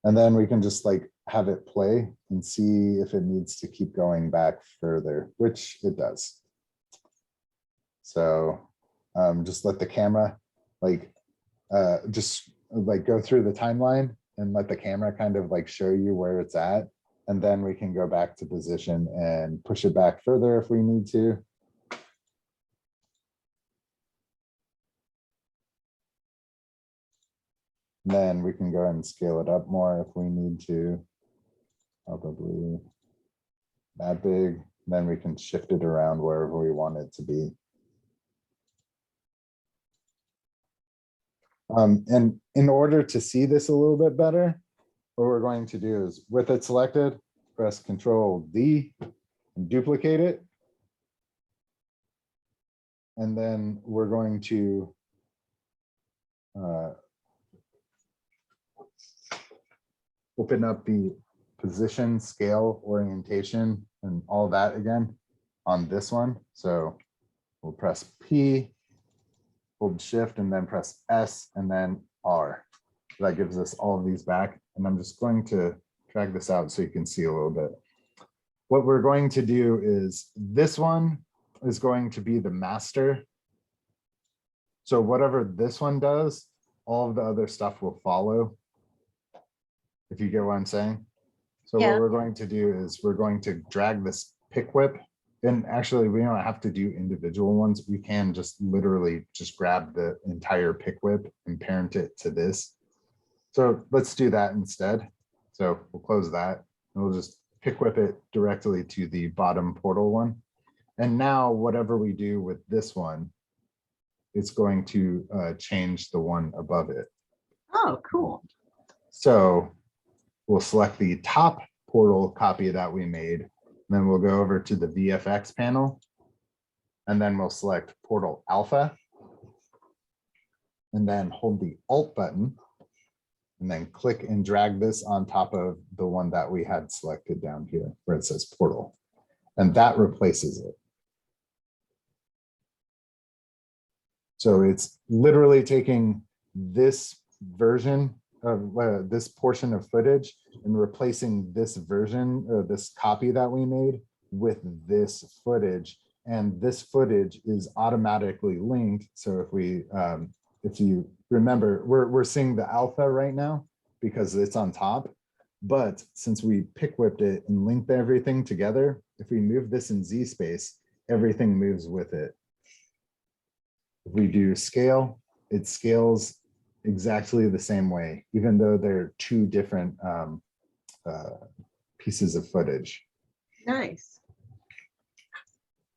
And then we can just like have it play and see if it needs to keep going back further, which it does. So just let the camera like just like go through the timeline and let the camera kind of like show you where it's at. And then we can go back to position and push it back further if we need to. Then we can go ahead and scale it up more if we need to, probably that big. Then we can shift it around wherever we want it to be. And in order to see this a little bit better, what we're going to do is with it selected, press Control D and duplicate it. And then we're going to open up the position, scale, orientation, and all that again on this one. So we'll press P, hold Shift, and then press S, and then R. That gives us all of these back. And I'm just going to drag this out so you can see a little bit. What we're going to do is this one is going to be the master. So whatever this one does, all of the other stuff will follow. If you get what I'm saying. So Yeah. what we're going to do is we're going to drag this pick whip. And actually, we don't have to do individual ones. We can just literally just grab the entire pick whip and parent it to this. So let's do that instead. So we'll close that and we'll just pick whip it directly to the bottom portal one. And now whatever we do with this one, it's going to change the one above it. Oh, cool. So we'll select the top portal copy that we made. Then we'll go over to the VFX panel. And then we'll select Portal Alpha. And then hold the Alt button. and then click and drag this on top of the one that we had selected down here where it says portal. And that replaces it. So it's literally taking this version of this portion of footage and replacing this version, this copy that we made with this footage. And this footage is automatically linked. So if you remember, we're seeing the alpha right now because it's on top. But since we pick whipped it and linked everything together, if we move this in Z space, everything moves with it. If we do scale, it scales exactly the same way, even though they're two different pieces of footage. Nice.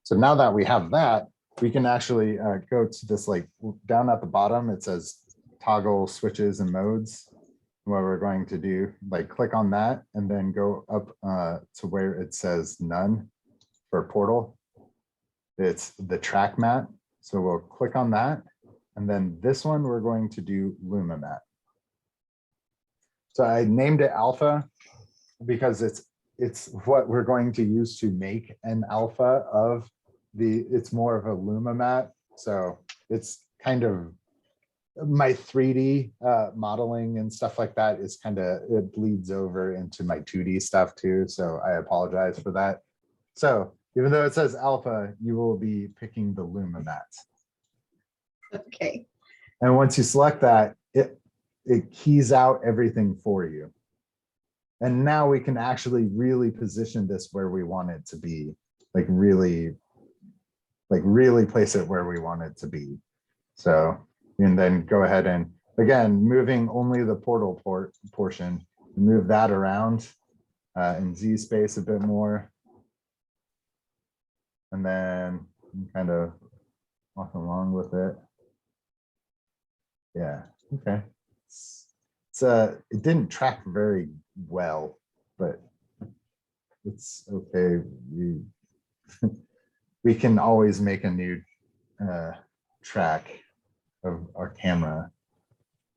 So now that we have that, we can actually go to this, like down at the bottom, it says toggle switches and modes. What we're going to do, like click on that and then go up to where it says none for portal. It's the track mat. So we'll click on that. And then this one, we're going to do Luma mat. So I named it alpha because it's what we're going to use to make an alpha of it's more of a Luma mat. So it's kind of my 3D modeling and stuff like that is it bleeds over into my 2D stuff too. So I apologize for that. So even though it says alpha, you will be picking the Luma mat. Okay. And once you select that, it keys out everything for you. And now we can actually really position this where we want it to be, like really place it where we want it to be. So, and then go ahead and again, moving only the portal portion, move that around in Z space a bit more. And then kind of walk along with it. Yeah, okay. It didn't track very well, but it's okay. We can always make a new track of our camera.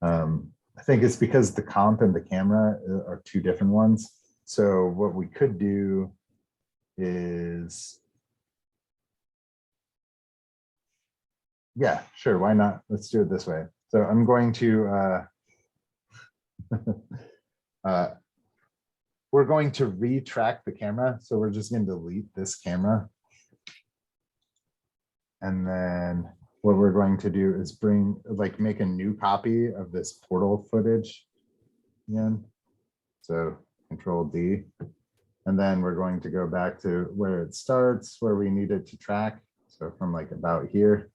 I think it's because the comp and the camera are two different ones. So what we could do is, yeah, sure, why not? Let's do it this way. So I'm going to, we're going to retrack the camera. So we're just going to delete this camera. And then what we're going to do is make a new copy of this portal footage again. So Control D. And then we're going to go back to where it starts, where we need it to track. So from like about here.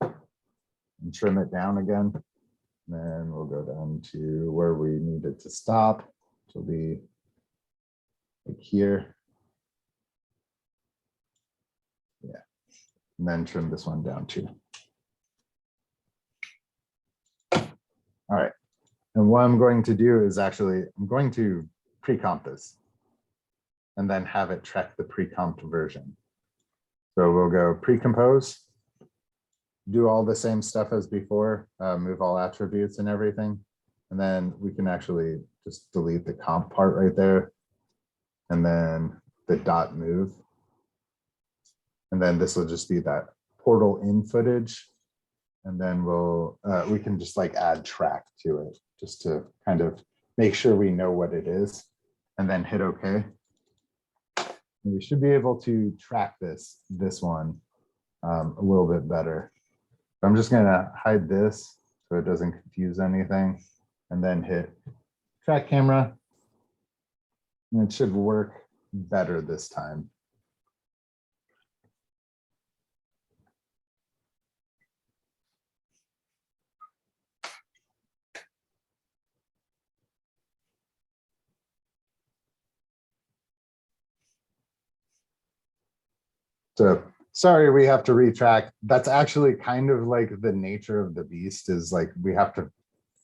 And trim it down again. Then we'll go down to where we need it to stop, which will be like here. Yeah, and then trim this one down too. All right, and what I'm going to do is I'm going to pre-comp this and then have it track the pre-comped version. So we'll go pre-compose, do all the same stuff as before, move all attributes and everything. And then we can actually just delete the comp part right there. And then the dot move. And then this will just be that portal in footage. And then we can just like add track to it just to kind of make sure we know what it is and then hit OK. And we should be able to track this one a little bit better. I'm just going to hide this so it doesn't confuse anything and then hit track camera. And it should work better this time. So sorry, we have to retrack. That's actually kind of like the nature of the beast is like we have to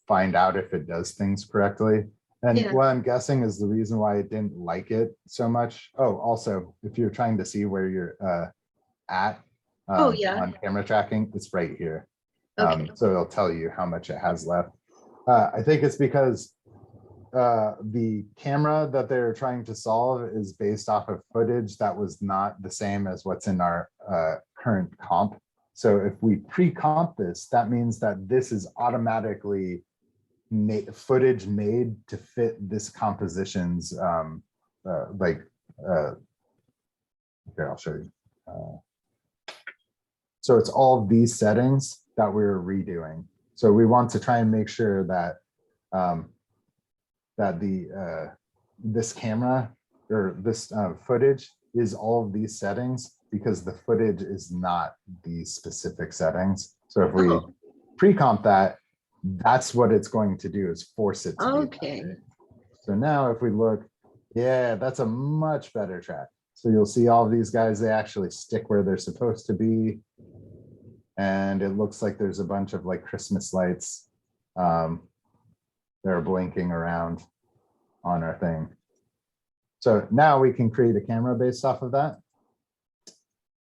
find out if it does things correctly. And Yeah. what I'm guessing is the reason why it didn't like it so much. Oh, also, if you're trying to see where you're at Oh, yeah. on camera tracking, it's right here. Okay. So it'll tell you how much it has left. I think it's because the camera that they're trying to solve is based off of footage that was not the same as what's in our current comp. So if we pre-comp this, that means that this is automatically footage made to fit this composition's here, I'll show you. So it's all these settings that we're redoing. So we want to try and make sure that that this camera or this footage is all of these settings, because the footage is not these specific settings. So if we Oh. pre-comp that, that's what it's going to do, is force it to be that Okay. way. So now if we look, yeah, that's a much better track. So you'll see all of these guys, they actually stick where they're supposed to be. And it looks like there's a bunch of like Christmas lights that are blinking around on our thing. So now we can create a camera based off of that.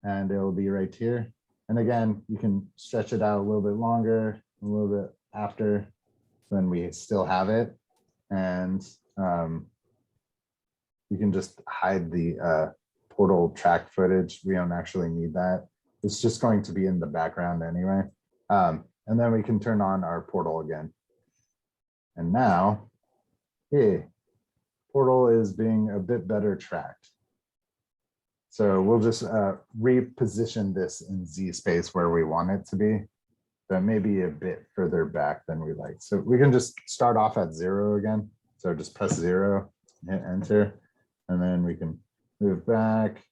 And it'll be right here. And again, you can stretch it out a little bit longer, a little bit after, when we still have it. And you can just hide the portal track footage. We don't actually need that. It's just going to be in the background anyway. And then we can turn on our portal again. And now, hey, portal is being a bit better tracked. So we'll just reposition this in Z space where we want it to be, but maybe a bit further back than we like. So we can just start off at 0 again. So just press 0, hit enter, and then we can move back.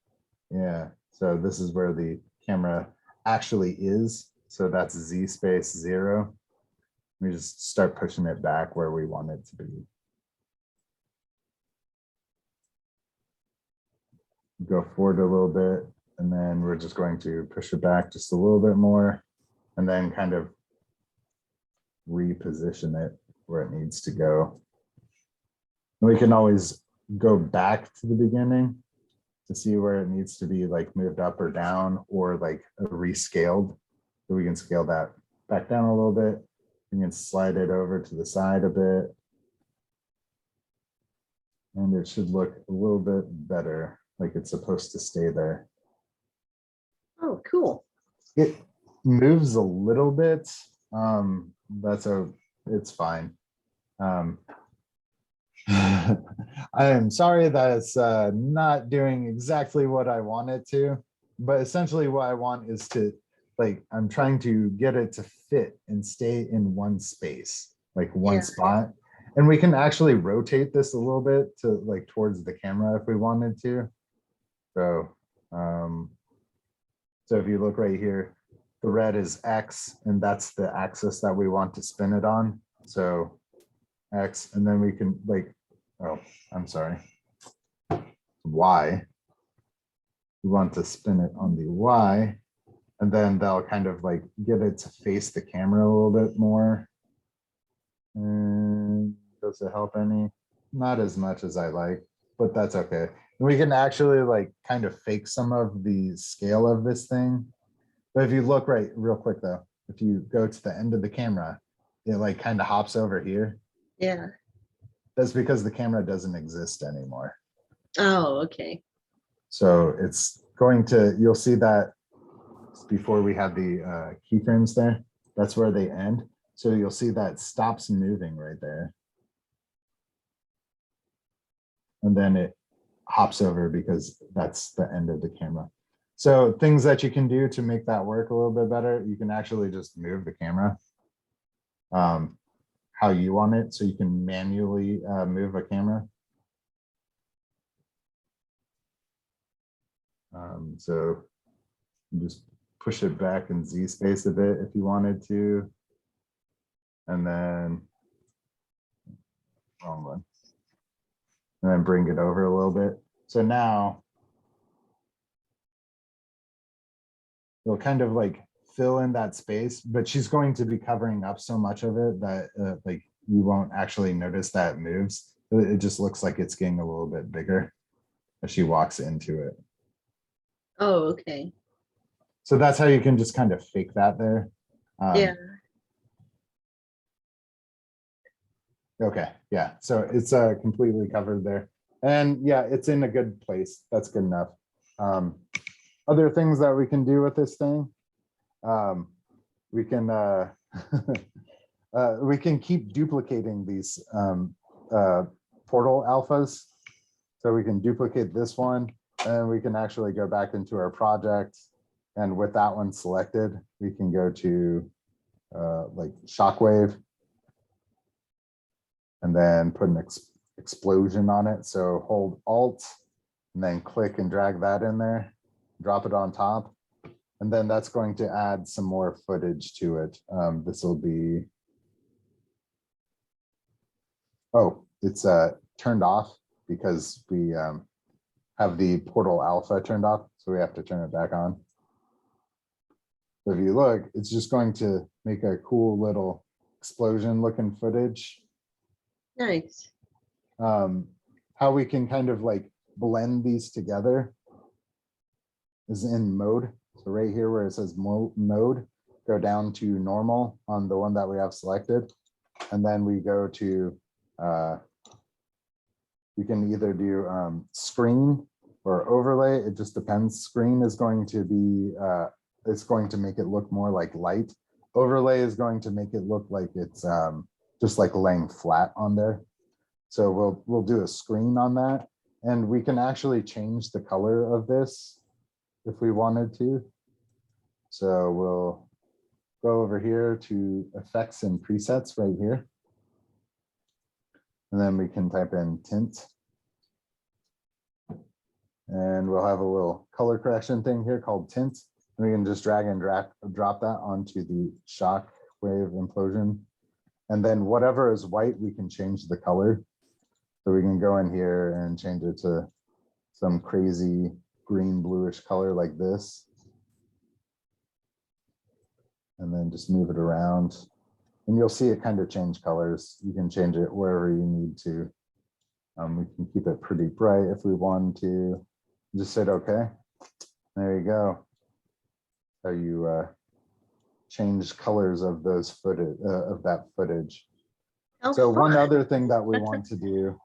Yeah, so this is where the camera actually is. So that's Z space 0. We just start pushing it back where we want it to be. Go forward a little bit, and then we're just going to push it back just a little bit more, and then kind of reposition it where it needs to go. And we can always go back to the beginning to see where it needs to be like moved up or down, or like rescaled. So we can scale that back down a little bit. We can slide it over to the side a bit. And it should look a little bit better, like it's supposed to stay there. Oh, cool. It moves a little bit. It's fine. I am sorry that it's not doing exactly what I want it to, but essentially what I want is to, like, I'm trying to get it to fit and stay in one space, like one Yeah. spot. And we can actually rotate this a little bit to like towards the camera if we wanted to. So, so if you look right here, the red is X, and that's the axis that we want to spin it on. So X, and then we can like, oh, I'm sorry, Y. We want to spin it on the Y, and then they'll kind of like get it to face the camera a little bit more. And does it help any? Not as much as I like, but that's okay. We can actually like kind of fake some of the scale of this thing. But if you look right real quick though, if you go to the end of the camera, it like kind of hops over here. Yeah. That's because the camera doesn't exist anymore. Oh, okay. So it's going to, you'll see that before we had the keyframes there, that's where they end. So you'll see that stops moving right there. And then it hops over because that's the end of the camera. So things that you can do to make that work a little bit better, you can actually just move the camera how you want it. So you can manually move a camera. So you just push it back in Z space a bit if you wanted to. And then, wrong one. And then bring it over a little bit. So now it'll kind of like fill in that space, but she's going to be covering up so much of it that like you won't actually notice that it moves. It just looks like it's getting a little bit bigger as she walks into it. Oh, okay. So that's how you can just kind of fake that there. Yeah. Okay, yeah, so it's completely covered there. And yeah, it's in a good place. That's good enough. Other things that we can do with this thing. We can we can keep duplicating these portal alphas. So we can duplicate this one and we can actually go back into our project. And with that one selected, we can go to like Shockwave and then put an explosion on it. So hold Alt and then click and drag that in there, drop it on top. And then that's going to add some more footage to it. This will be, oh, it's turned off because we have the portal alpha turned off. So we have to turn it back on. So if you look, it's just going to make a cool little explosion looking footage. Nice. How we can kind of like blend these together is in mode. So right here where it says mode, go down to normal on the one that we have selected. And then we go to, we can either do screen or overlay. It just depends. Screen is going to be, it's going to make it look more like light. Overlay is going to make it look like it's just like laying flat on there. So we'll do a screen on that. And we can actually change the color of this if we wanted to. So we'll go over here to effects and presets right here. And then we can type in tint. And we'll have a little color correction thing here called tint. And we can just drag and drop that onto the shock wave implosion. And then whatever is white, we can change the color. So we can go in here and change it to some crazy green bluish color like this. And then just move it around. And you'll see it kind of change colors. You can change it wherever you need to. We can keep it pretty bright if we want to. Just hit OK. There you go. So you change colors of those footage of that footage. How So one fun. other thing that we want to do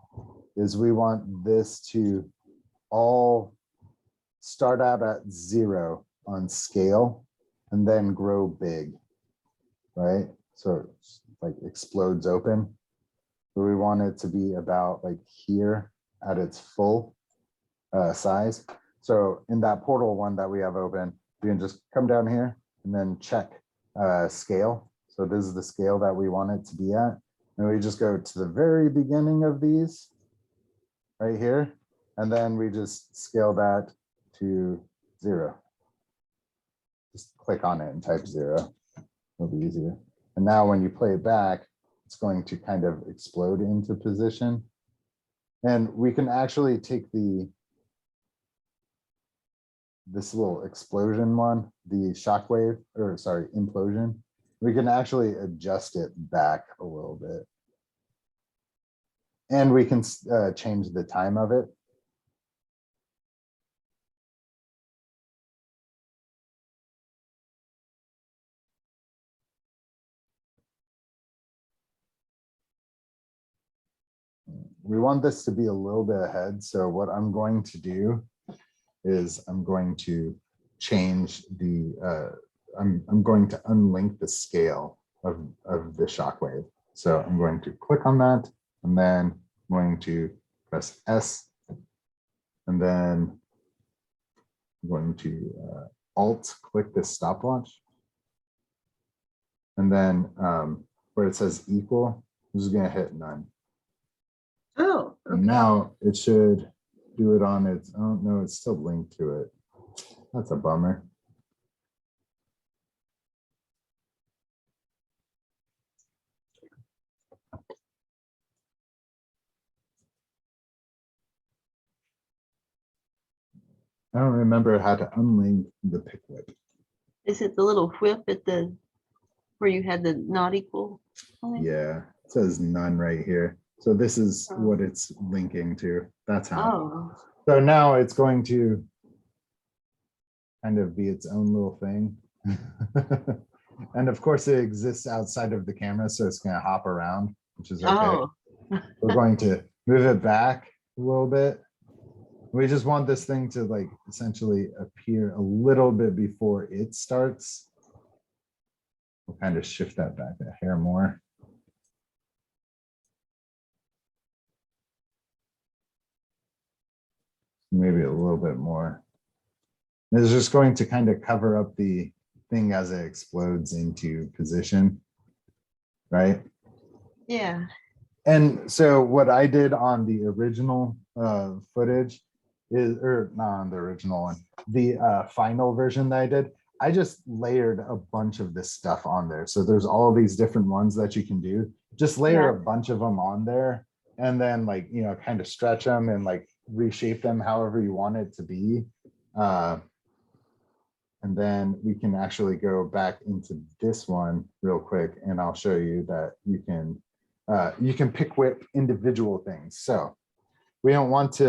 is we want this to all start out at 0 on scale and then grow big, right? So it's like explodes open. But we want it to be about like here at its full size. So in that portal one that we have open, we can just come down here and then check scale. So this is the scale that we want it to be at. And we just go to the very beginning of these right here. And then we just scale that to 0. Just click on it and type 0. It'll be easier. And now when you play it back, it's going to kind of explode into position. And we can actually take this little explosion one, the shockwave, or sorry, implosion. We can actually adjust it back a little bit. And we can change the time of it. We want this to be a little bit ahead. So what I'm going to do is I'm going to change the, I'm going to unlink the scale of the shockwave. So I'm going to click on that and then I'm going to press S and then I'm going to Alt click this stopwatch. And then where it says equal, I'm just going to hit none. Oh, And okay. now it should do it on its, oh no, it's still linked to it. That's a bummer. I don't remember how to unlink the pick whip. Is it the little whip at the, where you had the not equal? sign? Yeah, it says none right here. So this is what it's linking to. That's how. Oh, So now it's going to kind of be its own little thing. And of course it exists outside of the camera, so it's gonna hop around, which is okay. Oh, We're going to move it back a little bit. We just want this thing to like essentially appear a little bit before it starts. We'll kind of shift that back a hair more. Maybe a little bit more. It's just going to kind of cover up the thing as it explodes into position, right? yeah. And so what I did on the original footage is, or not on the original one, the final version that I did, I just layered a bunch of this stuff on there. So there's all these different ones that you can do. Just layer a bunch of them on there and then like, you know, kind of stretch them and like reshape them however you want it to be. And then we can actually go back into this one real quick and I'll show you that you can pick whip individual things. So we don't want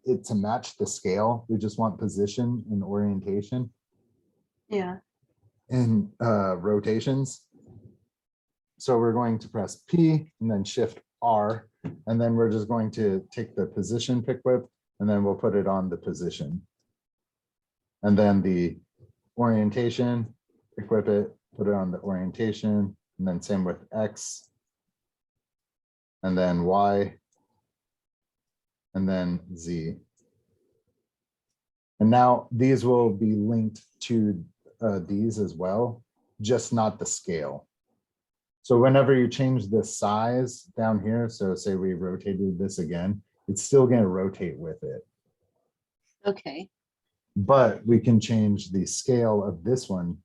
it to match the scale. We just want position and orientation Yeah. and rotations. So we're going to press P and then shift R, and then we're just going to take the position pick whip and then we'll put it on the position. And then the orientation, equip it, put it on the orientation, and then same with X. And then Y. And then Z. And now these will be linked to these as well, just not the scale. So whenever you change the size down here, so say we rotated this again, it's still going to rotate with it. Okay. But we can change the scale of this one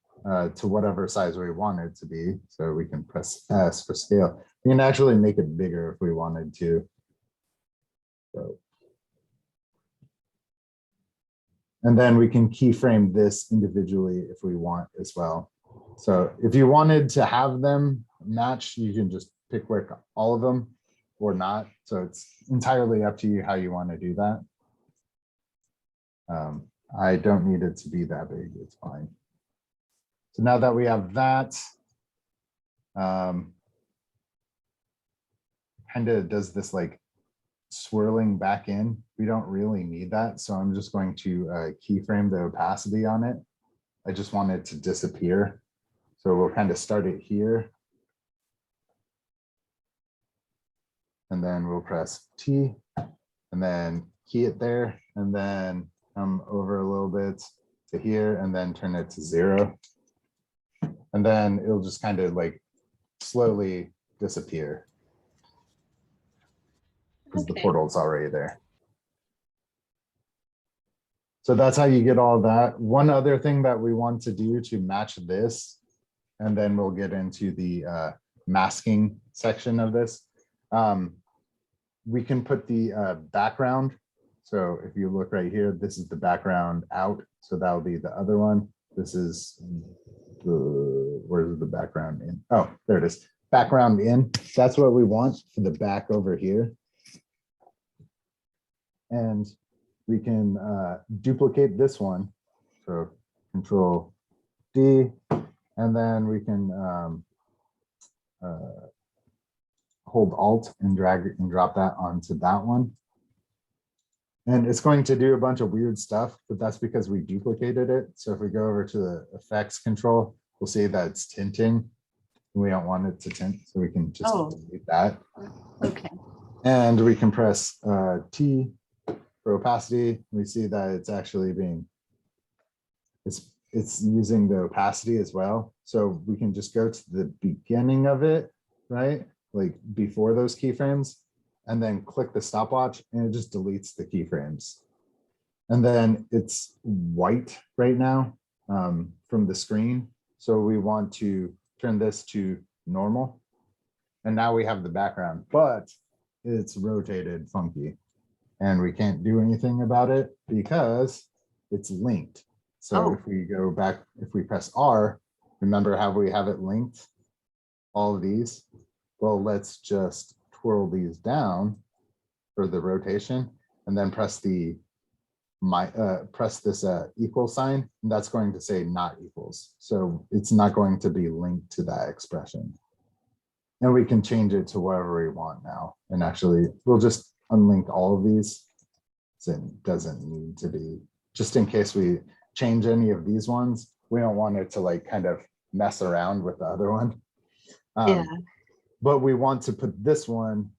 to whatever size we want it to be. So we can press S for scale. We can actually make it bigger if we wanted to. So. And then we can keyframe this individually if we want as well. So if you wanted to have them match, you can just pick where all of them or not. So it's entirely up to you how you want to do that. I don't need it to be that big, it's fine. So now that we have that, kind of does this like swirling back in. We don't really need that. So I'm just going to keyframe the opacity on it. I just want it to disappear. So we'll kind of start it here. And then we'll press T and then key it there and then come over a little bit to here and then turn it to 0. And then it'll just kind of like slowly disappear because the portal's already there. So that's how you get all that. One other thing that we want to do to match this, and then we'll get into the masking section of this. We can put the background. So if you look right here, this is the background out. So that'll be the other one. This is where's the background in? Oh, there it is. Background in. That's what we want for the back over here. And we can duplicate this one. So Control D, and then we can hold Alt and drag and drop that onto that one. And it's going to do a bunch of weird stuff, but that's because we duplicated it. So if we go over to the effects control, we'll see that it's tinting. We don't want it to tint, so we can just delete that. Okay. And we can press T for opacity. We see that it's actually being, it's using the opacity as well. So we can just go to the beginning of it, right? Like before those keyframes, and then click the stopwatch and it just deletes the keyframes. And then it's white right now from the screen. So we want to turn this to normal. And now we have the background, but it's rotated funky. And we can't do anything about it because it's linked. So if we go back, if we press R, remember how we have it linked, all of these? Well, let's just twirl these down for the rotation and then press the press this equal sign, and that's going to say not equals. So it's not going to be linked to that expression. And we can change it to wherever we want now. And actually, we'll just unlink all of these. So it doesn't need to be, just in case we change any of these ones, we don't want it to like kind of mess around with the other one. Yeah. But we want to put this one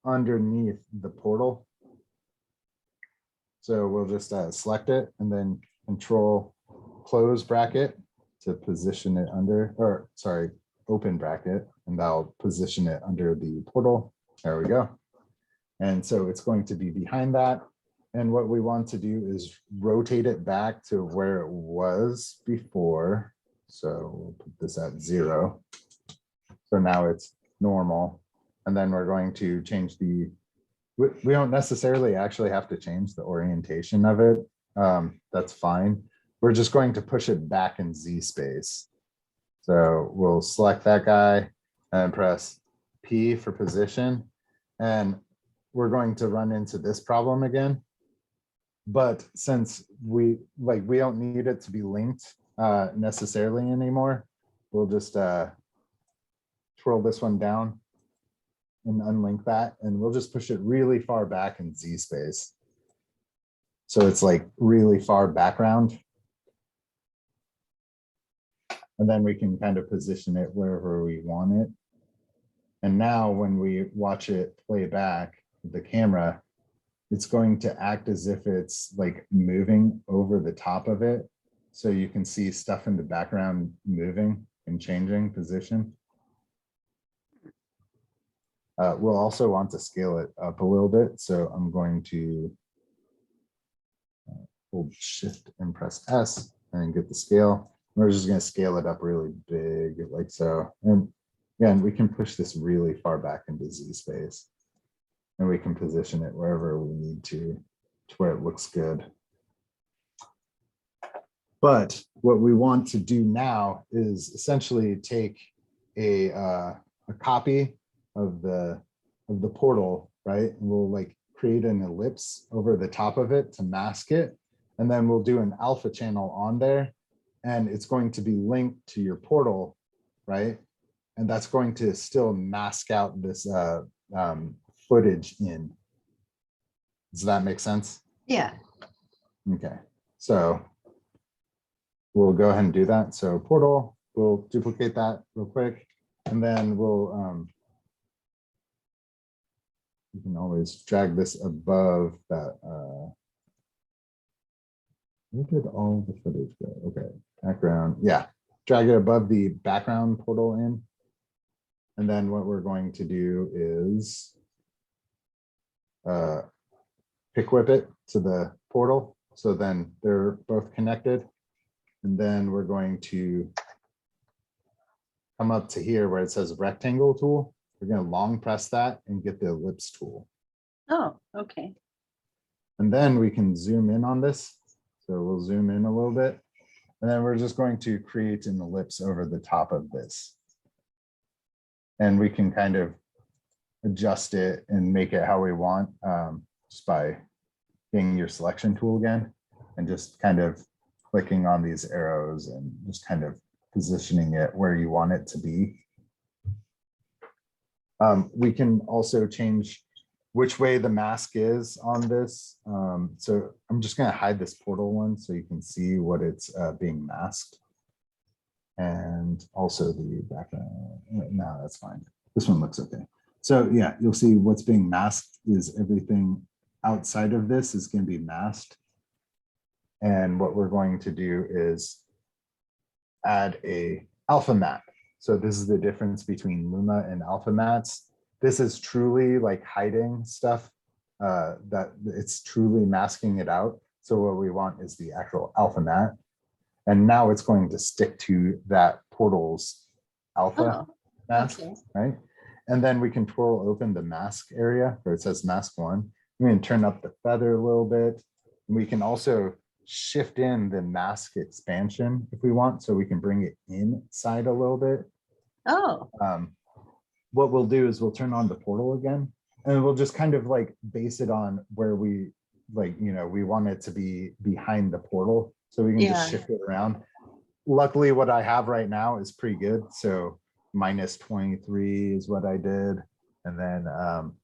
underneath the portal. So we'll just select it and then control close bracket to position it under, or sorry, open bracket, and that'll position it under the portal. There we go. And so it's going to be behind that. And what we want to do is rotate it back to where it was before. So we'll put this at 0. So now it's normal. And then we're going to change the, we don't necessarily actually have to change the orientation of it. That's fine. We're just going to push it back in Z space. So we'll select that guy and press P for position. And we're going to run into this problem again. But since we don't need it to be linked necessarily anymore, we'll just twirl this one down and unlink that, and we'll just push it really far back in Z space. So it's like really far background. And then we can kind of position it wherever we want it. And now when we watch it play back with the camera, it's going to act as if it's like moving over the top of it. So you can see stuff in the background moving and changing position. We'll also want to scale it up a little bit. So I'm going to hold Shift and press S and get the scale. We're just going to scale it up really big, like so. And again, we can push this really far back into Z space. And we can position it wherever we need to where it looks good. But what we want to do now is essentially take a copy of the portal, right? And we'll like create an ellipse over the top of it to mask it. And then we'll do an alpha channel on there. And it's going to be linked to your portal, right? And that's going to still mask out this footage in. Does that make sense? Yeah. Okay, so we'll go ahead and do that. So portal, we'll duplicate that real quick, and then we'll you can always drag this above that. Where did all the footage go? Okay, background, yeah, drag it above the background portal in. And then what we're going to do is pick whip it to the portal. So then they're both connected. And then we're going to come up to here where it says rectangle tool. We're going to long press that and get the ellipse tool. Oh, okay. And then we can zoom in on this. So we'll zoom in a little bit. And then we're just going to create an ellipse over the top of this. And we can kind of adjust it and make it how we want just by getting your selection tool again and just kind of clicking on these arrows and just kind of positioning it where you want it to be. We can also change which way the mask is on this. So I'm just going to hide this portal one so you can see what it's being masked. And also the background. No, that's fine. This one looks okay. So yeah, you'll see what's being masked is everything outside of this is going to be masked. And what we're going to do is add a alpha matte. So this is the difference between Luma and alpha mattes. This is truly like hiding stuff that it's truly masking it out. So what we want is the actual alpha matte. And now it's going to stick to that portal's alpha mask, okay. right? And then we can twirl open the mask area where it says mask 1. We can turn up the feather a little bit. And we can also shift in the mask expansion if we want, so we can bring it inside a little bit. Oh, What we'll do is we'll turn on the portal again, and we'll just kind of like base it on where we like, we want it to be behind the portal, so we can just Yeah. shift it around. Luckily, what I have right now is pretty good. So -23 is what I did. And then,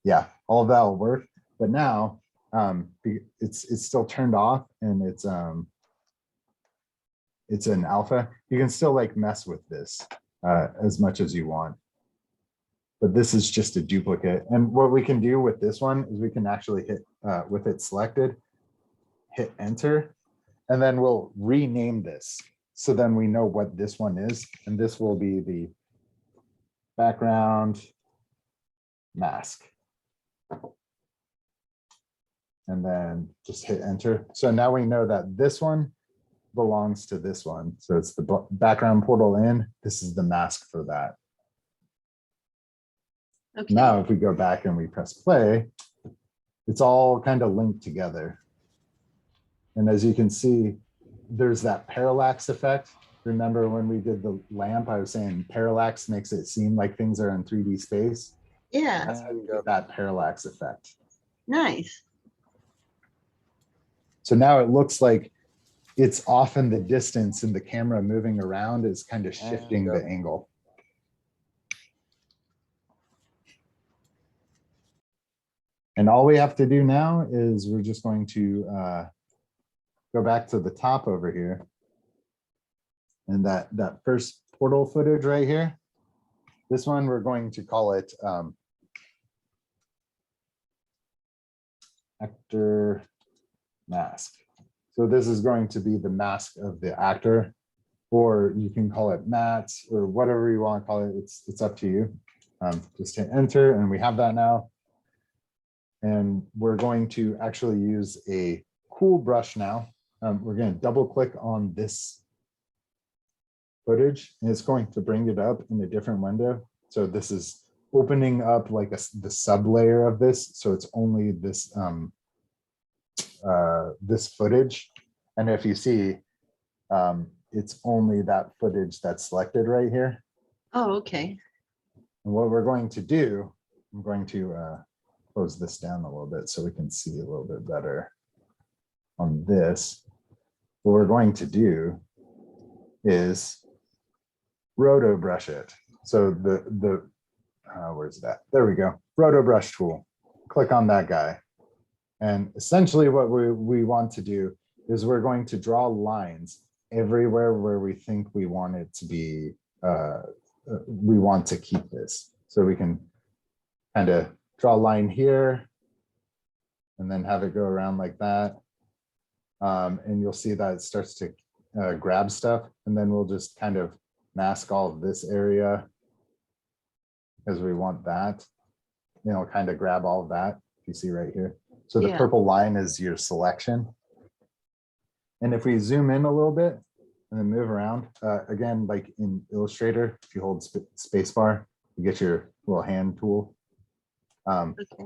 yeah, all of that will work. But now it's still turned off, and it's an alpha. You can still like mess with this as much as you want. But this is just a duplicate. And what we can do with this one is we can actually hit, with it selected, hit enter, and then we'll rename this. So then we know what this one is. And this will be the background mask. And then just hit enter. So now we know that this one belongs to this one. So it's the background portal in. This is the mask for that. Okay. Now, if we go back and we press play, it's all kind of linked together. And as you can see, there's that parallax effect. Remember when we did the lamp, I was saying parallax makes it seem like things are in 3D space. Yeah, That's how you get that parallax effect. nice. So now it looks like it's off in the distance, and the camera moving around is kind of shifting the angle. And all we have to do now is we're just going to go back to the top over here. And that first portal footage right here, this one, we're going to call it actor mask. So this is going to be the mask of the actor, or you can call it matte or whatever you want to call it. It's up to you. Just hit enter, and we have that now. And we're going to actually use a cool brush now. We're going to double click on this footage, and it's going to bring it up in a different window. So this is opening up like the sub layer of this. So it's only this this footage. And if you see, it's only that footage that's selected right here. Oh, okay. And what we're going to do, I'm going to close this down a little bit so we can see a little bit better on this. What we're going to do is roto brush it. So where's that? There we go. Roto brush tool. Click on that guy. And essentially what we want to do is we're going to draw lines everywhere where we think we want it to be, we want to keep this. So we can kind of draw a line here and then have it go around like that. And you'll see that it starts to grab stuff, and then we'll just kind of mask all of this area because we want that, kind of grab all of that. You see right here. So the Yeah. purple line is your selection. And if we zoom in a little bit and then move around, again, like in Illustrator, if you hold spacebar, you get your little hand tool. Okay.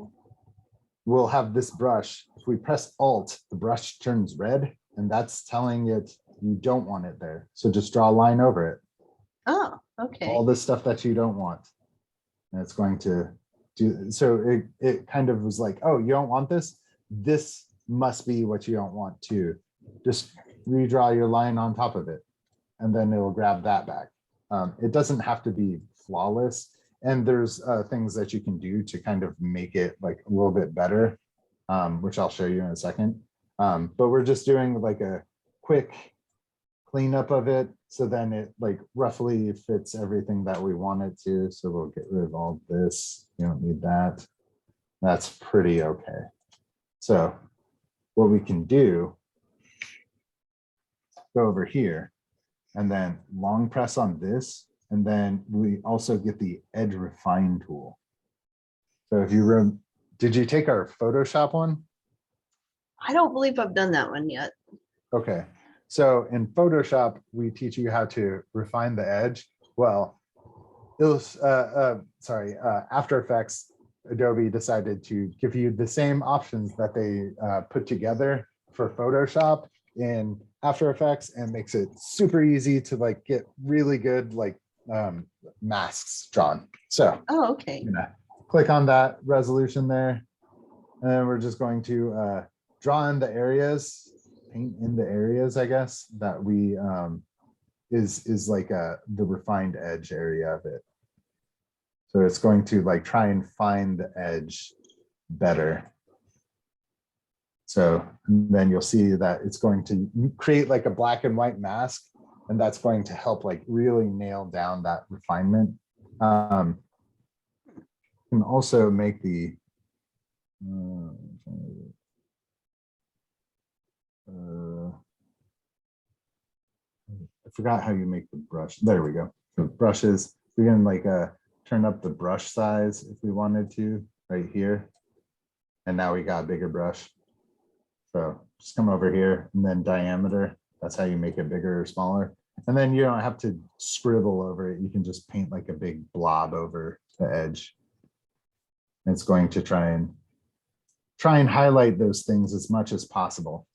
We'll have this brush. If we press Alt, the brush turns red, and that's telling it you don't want it there. So just draw a line over it. Oh, okay. All the stuff that you don't want. And it's going to do, so it kind of was like, oh, you don't want this? This must be what you don't want too. Just redraw your line on top of it, and then it'll grab that back. It doesn't have to be flawless. And there's things that you can do to kind of make it like a little bit better, which I'll show you in a second. But we're just doing like a quick cleanup of it. So then it like roughly fits everything that we want it to. So we'll get rid of all this. You don't need that. That's pretty okay. So what we can do, go over here and then long press on this. And then we also get the edge refine tool. So if you did you take our Photoshop one? I don't believe I've done that one yet. Okay. So in Photoshop, we teach you how to refine the edge. Well, it was, After Effects, Adobe decided to give you the same options that they put together for Photoshop in After Effects, and makes it super easy to like get really good like masks drawn. So Oh, okay. I'm gonna click on that resolution there, and then we're just going to draw in the areas, paint in the areas, I guess, that we is like the refined edge area of it. So it's going to like try and find the edge better. So then you'll see that it's going to create like a black and white mask, and that's going to help like really nail down that refinement. You can also make the I forgot how you make the brush. There we go. So brushes, we can like turn up the brush size if we wanted to right here. And now we got a bigger brush. So just come over here and then diameter. That's how you make it bigger or smaller. And then you don't have to scribble over it. You can just paint like a big blob over the edge. And it's going to try and highlight those things as much as possible.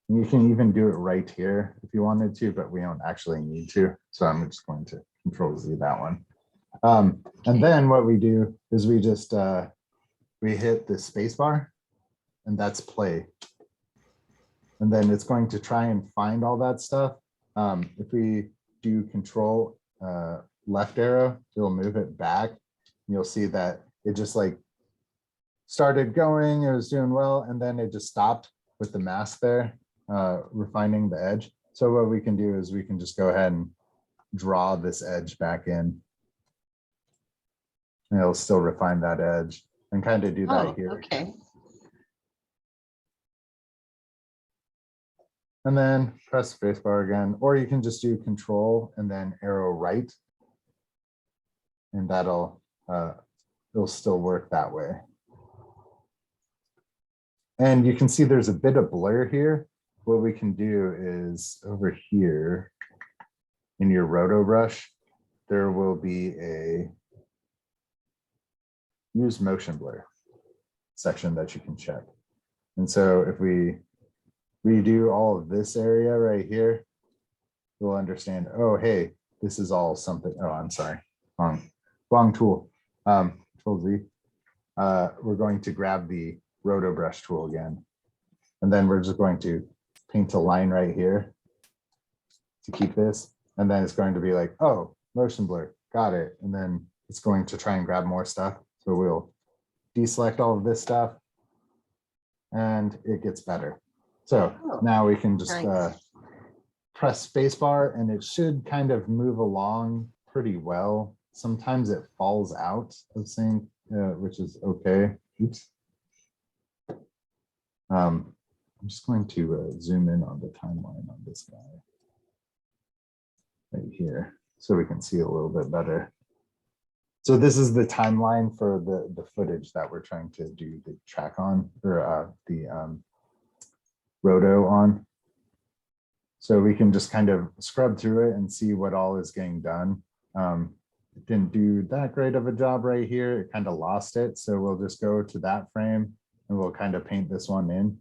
You can even do it right here if you wanted to, but we don't actually need to. So I'm just going to Control Z that one. And then what we do is we just we hit the space bar, and that's play. And then it's going to try and find all that stuff. If we do Control left arrow, it'll move it back. You'll see that it just like started going, it was doing well, and then it just stopped with the mask there, refining the edge. So what we can do is we can just go ahead and draw this edge back in. And it'll still refine that edge and kind of do that here. Okay. And then press spacebar again, or you can just do Control and then arrow right. And that'll it'll still work that way. And you can see there's a bit of blur here. What we can do is over here in your roto brush, there will be a use motion blur section that you can check. And so if we redo all of this area right here, we'll understand, oh, hey, this is all something. Oh, I'm sorry, wrong tool. Control Z. We're going to grab the roto brush tool again. And then we're just going to paint a line right here to keep this. And then it's going to be like, oh, motion blur, got it. And then it's going to try and grab more stuff. So we'll deselect all of this stuff and it gets better. So now we can just press spacebar and it should kind of move along pretty well. Sometimes it falls out of sync, which is okay. Oops. I'm just going to zoom in on the timeline on this guy right here so we can see a little bit better. So this is the timeline for the footage that we're trying to do the track on, or the roto on. So we can just kind of scrub through it and see what all is getting done. It didn't do that great of a job right here. It kind of lost it. So we'll just go to that frame and we'll kind of paint this one in,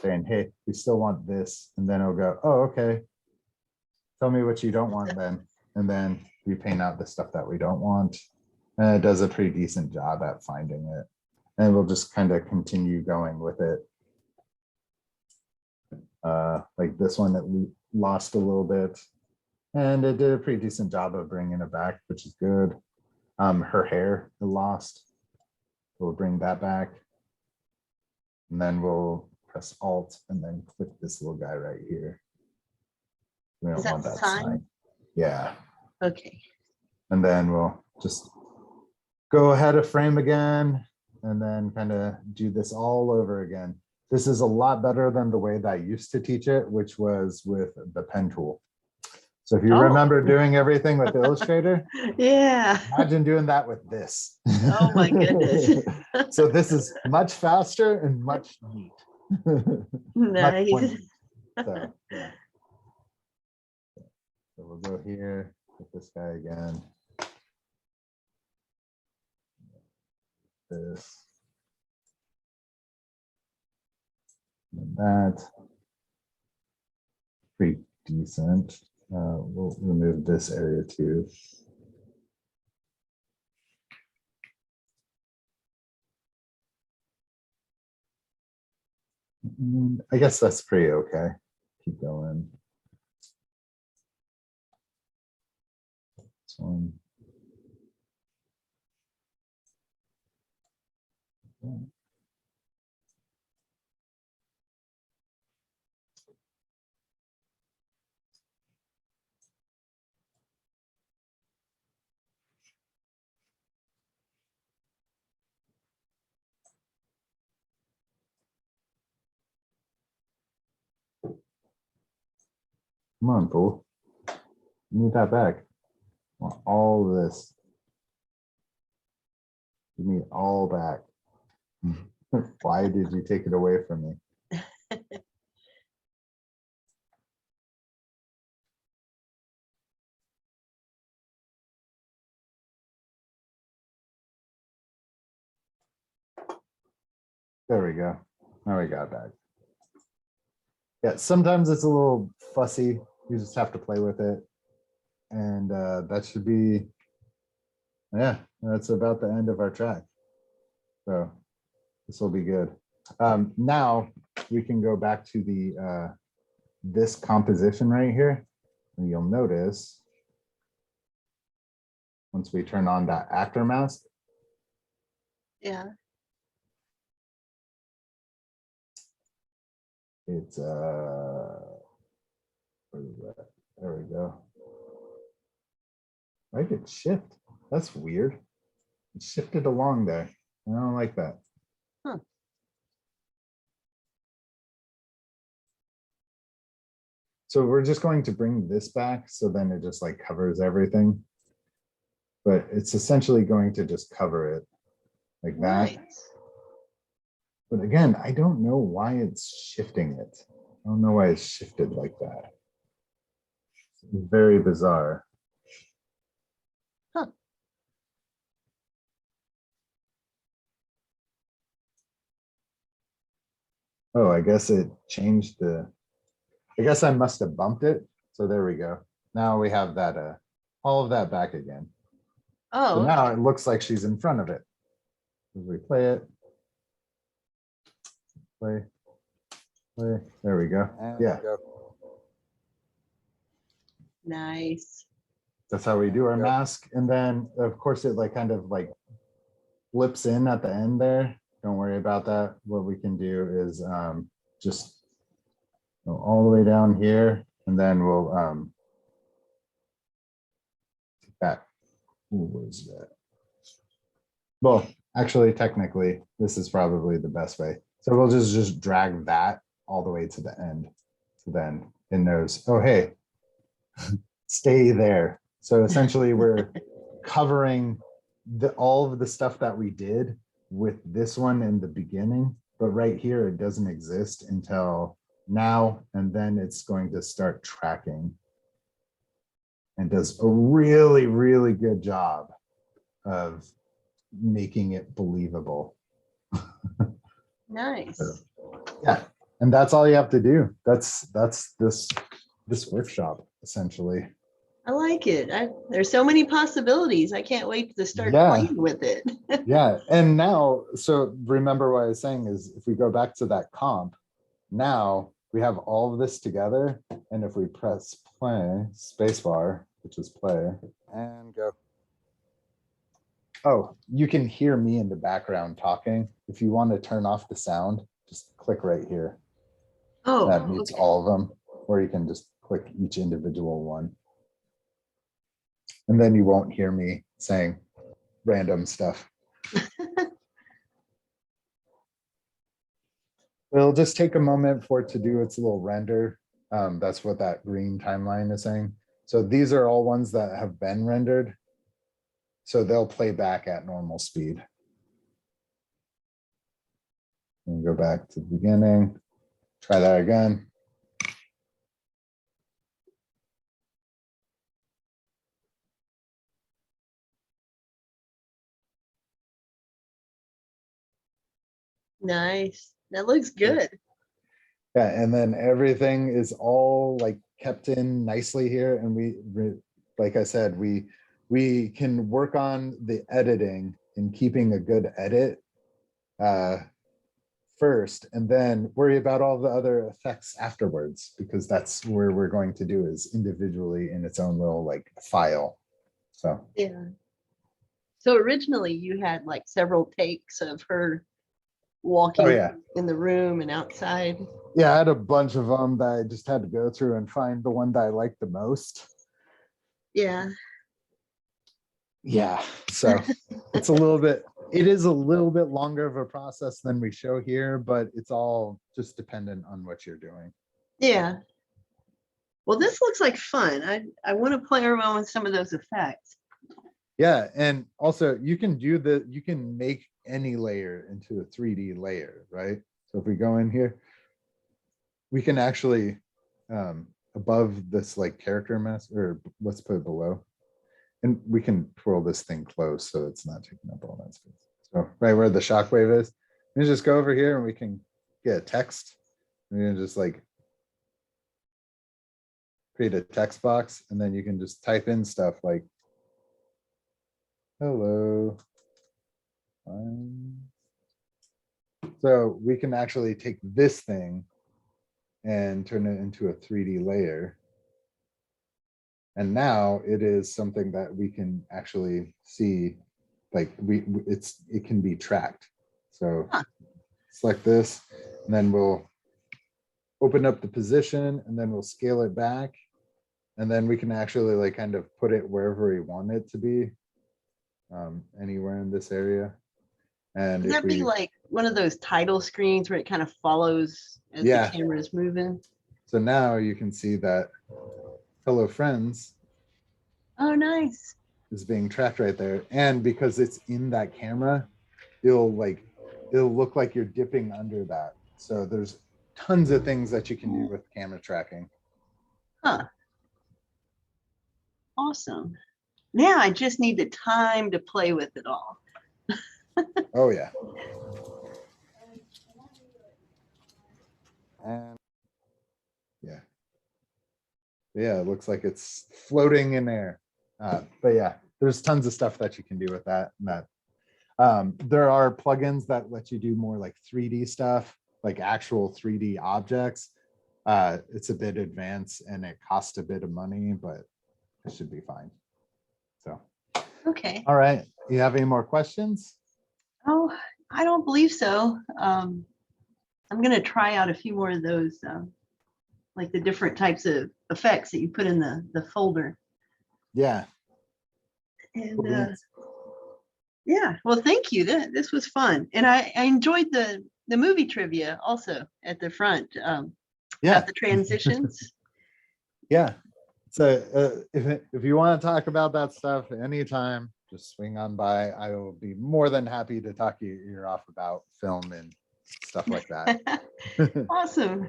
saying, hey, we still want this. And then it'll go, oh, okay. Tell me what you don't want then. And then we paint out the stuff that we don't want. And it does a pretty decent job at finding it. And we'll just kind of continue going with it. Like this one that we lost a little bit. And it did a pretty decent job of bringing it back, which is good. Her hair it lost. We'll bring that back. And then we'll press Alt and then click this little guy right here. We don't want that sign. Yeah. Okay. And then we'll just go ahead a frame again and then kind of do this all over again. This is a lot better than the way that I used to teach it, which was with the pen tool. So if you remember doing everything with Illustrator, yeah, imagine doing that with this. Oh my goodness. So this is much faster and much neat. Nice. So, yeah. So we'll go here with this guy again. This. And that. Pretty decent. We'll remove this area too. I guess that's pretty okay. Keep going. This one. Come on, fool. Need that back. I want all this. Give me all back. Why did you take it away from me? There we go. Now we got it back. Yeah, sometimes it's a little fussy. You just have to play with it. And that should be, yeah, that's about the end of our track. So this will be good. Now we can go back to the this composition right here. And you'll notice once we turn on that actor mask, Yeah. it's where is that? There we go. Why did it shift? That's weird. It shifted along there. I don't like that. Huh. So we're just going to bring this back so then it just like covers everything. But it's essentially going to just cover it like that. Nice. But again, I don't know why it's shifting it. I don't know why it's shifted like that. It's very bizarre. Huh. Oh, I guess it changed I guess I must have bumped it. So there we go. Now we have that all of that back again. Oh, So now okay. it looks like she's in front of it. As we play it. Play. There we go. Yeah. Nice. That's how we do our mask. And then of course it like kind of like flips in at the end there. Don't worry about that. What we can do is just go all the way down here and then we'll that. What was that? Well, actually, technically, this is probably the best way. So we'll just drag that all the way to the end. So then it knows, oh, hey, stay there. So essentially we're covering all of the stuff that we did with this one in the beginning, but right here, it doesn't exist until now. And then it's going to start tracking and does a really, really good job of making it believable. Nice. Yeah, and that's all you have to do. That's this workshop essentially. I like it. There's so many possibilities. I can't wait to start Yeah. playing with it. Yeah, and now, so remember what I was saying is if we go back to that comp, now we have all of this together, and if we press play, spacebar, which is play, and go. Oh, you can hear me in the background talking. If you want to turn off the sound, just click right here. Oh, That mutes okay. all of them, or you can just click each individual one. And then you won't hear me saying random stuff. It'll just take a moment for it to do its little render. That's what that green timeline is saying. So these are all ones that have been rendered. So they'll play back at normal speed. And go back to the beginning. Try that again. Nice. That looks good. Yeah, and then everything is all like kept in nicely here, and like I said, we can work on the editing and keeping a good edit first, and then worry about all the other effects afterwards, because that's where we're going to do is individually in its own little like file. So Yeah. So originally you had like several takes of her walking yeah. in the room and outside. Yeah, I had a bunch of them that I just had to go through and find the one that I liked the most. Yeah. Yeah, so it's a little bit, it is a little bit longer of a process than we show here, but it's all just dependent on what you're doing. Yeah. Well, this looks like fun. I want to play around with some of those effects. Yeah, and also you can you can make any layer into a 3D layer, right? So if we go in here, we can actually above this like character mask, or let's put it below, and we can twirl this thing close so it's not taking up all that space. So right where the shockwave is, we just go over here and we can get a text. We can just like create a text box, and then you can just type in stuff like hello. So we can actually take this thing and turn it into a 3D layer. And now it is something that we can actually see, like it can be tracked. So select this, and then we'll open up the position, and then we'll scale it back. And then we can actually like kind of put it wherever we want it to be, anywhere in this area. And Would if that be we, like one of those title screens where it kind of follows as the Yeah. camera is moving? so now you can see that Hello Friends Oh, nice. is being tracked right there. And because it's in that camera, it'll look like you're dipping under that. So there's tons of things that you can do with camera tracking. Huh. Awesome. Now I just need the time to play with it all. Oh yeah. And yeah. Yeah, it looks like it's floating in air. But yeah, there's tons of stuff that you can do with that. And that there are plugins that let you do more like 3D stuff, like actual 3D objects. It's a bit advanced and it costs a bit of money, but it should be fine. So, Okay. all right. You have any more questions? Oh, I don't believe so. I'm going to try out a few more of those, like the different types of effects that you put in the folder. Yeah. And yeah, well, thank you. This was fun. And I enjoyed the movie trivia also at the front, Yeah. about the transitions. Yeah. So if you want to talk about that stuff anytime, just swing on by. I will be more than happy to talk your ear off about film and stuff like that. Awesome.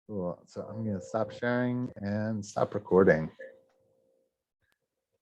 Cool. So I'm going to stop sharing and stop recording.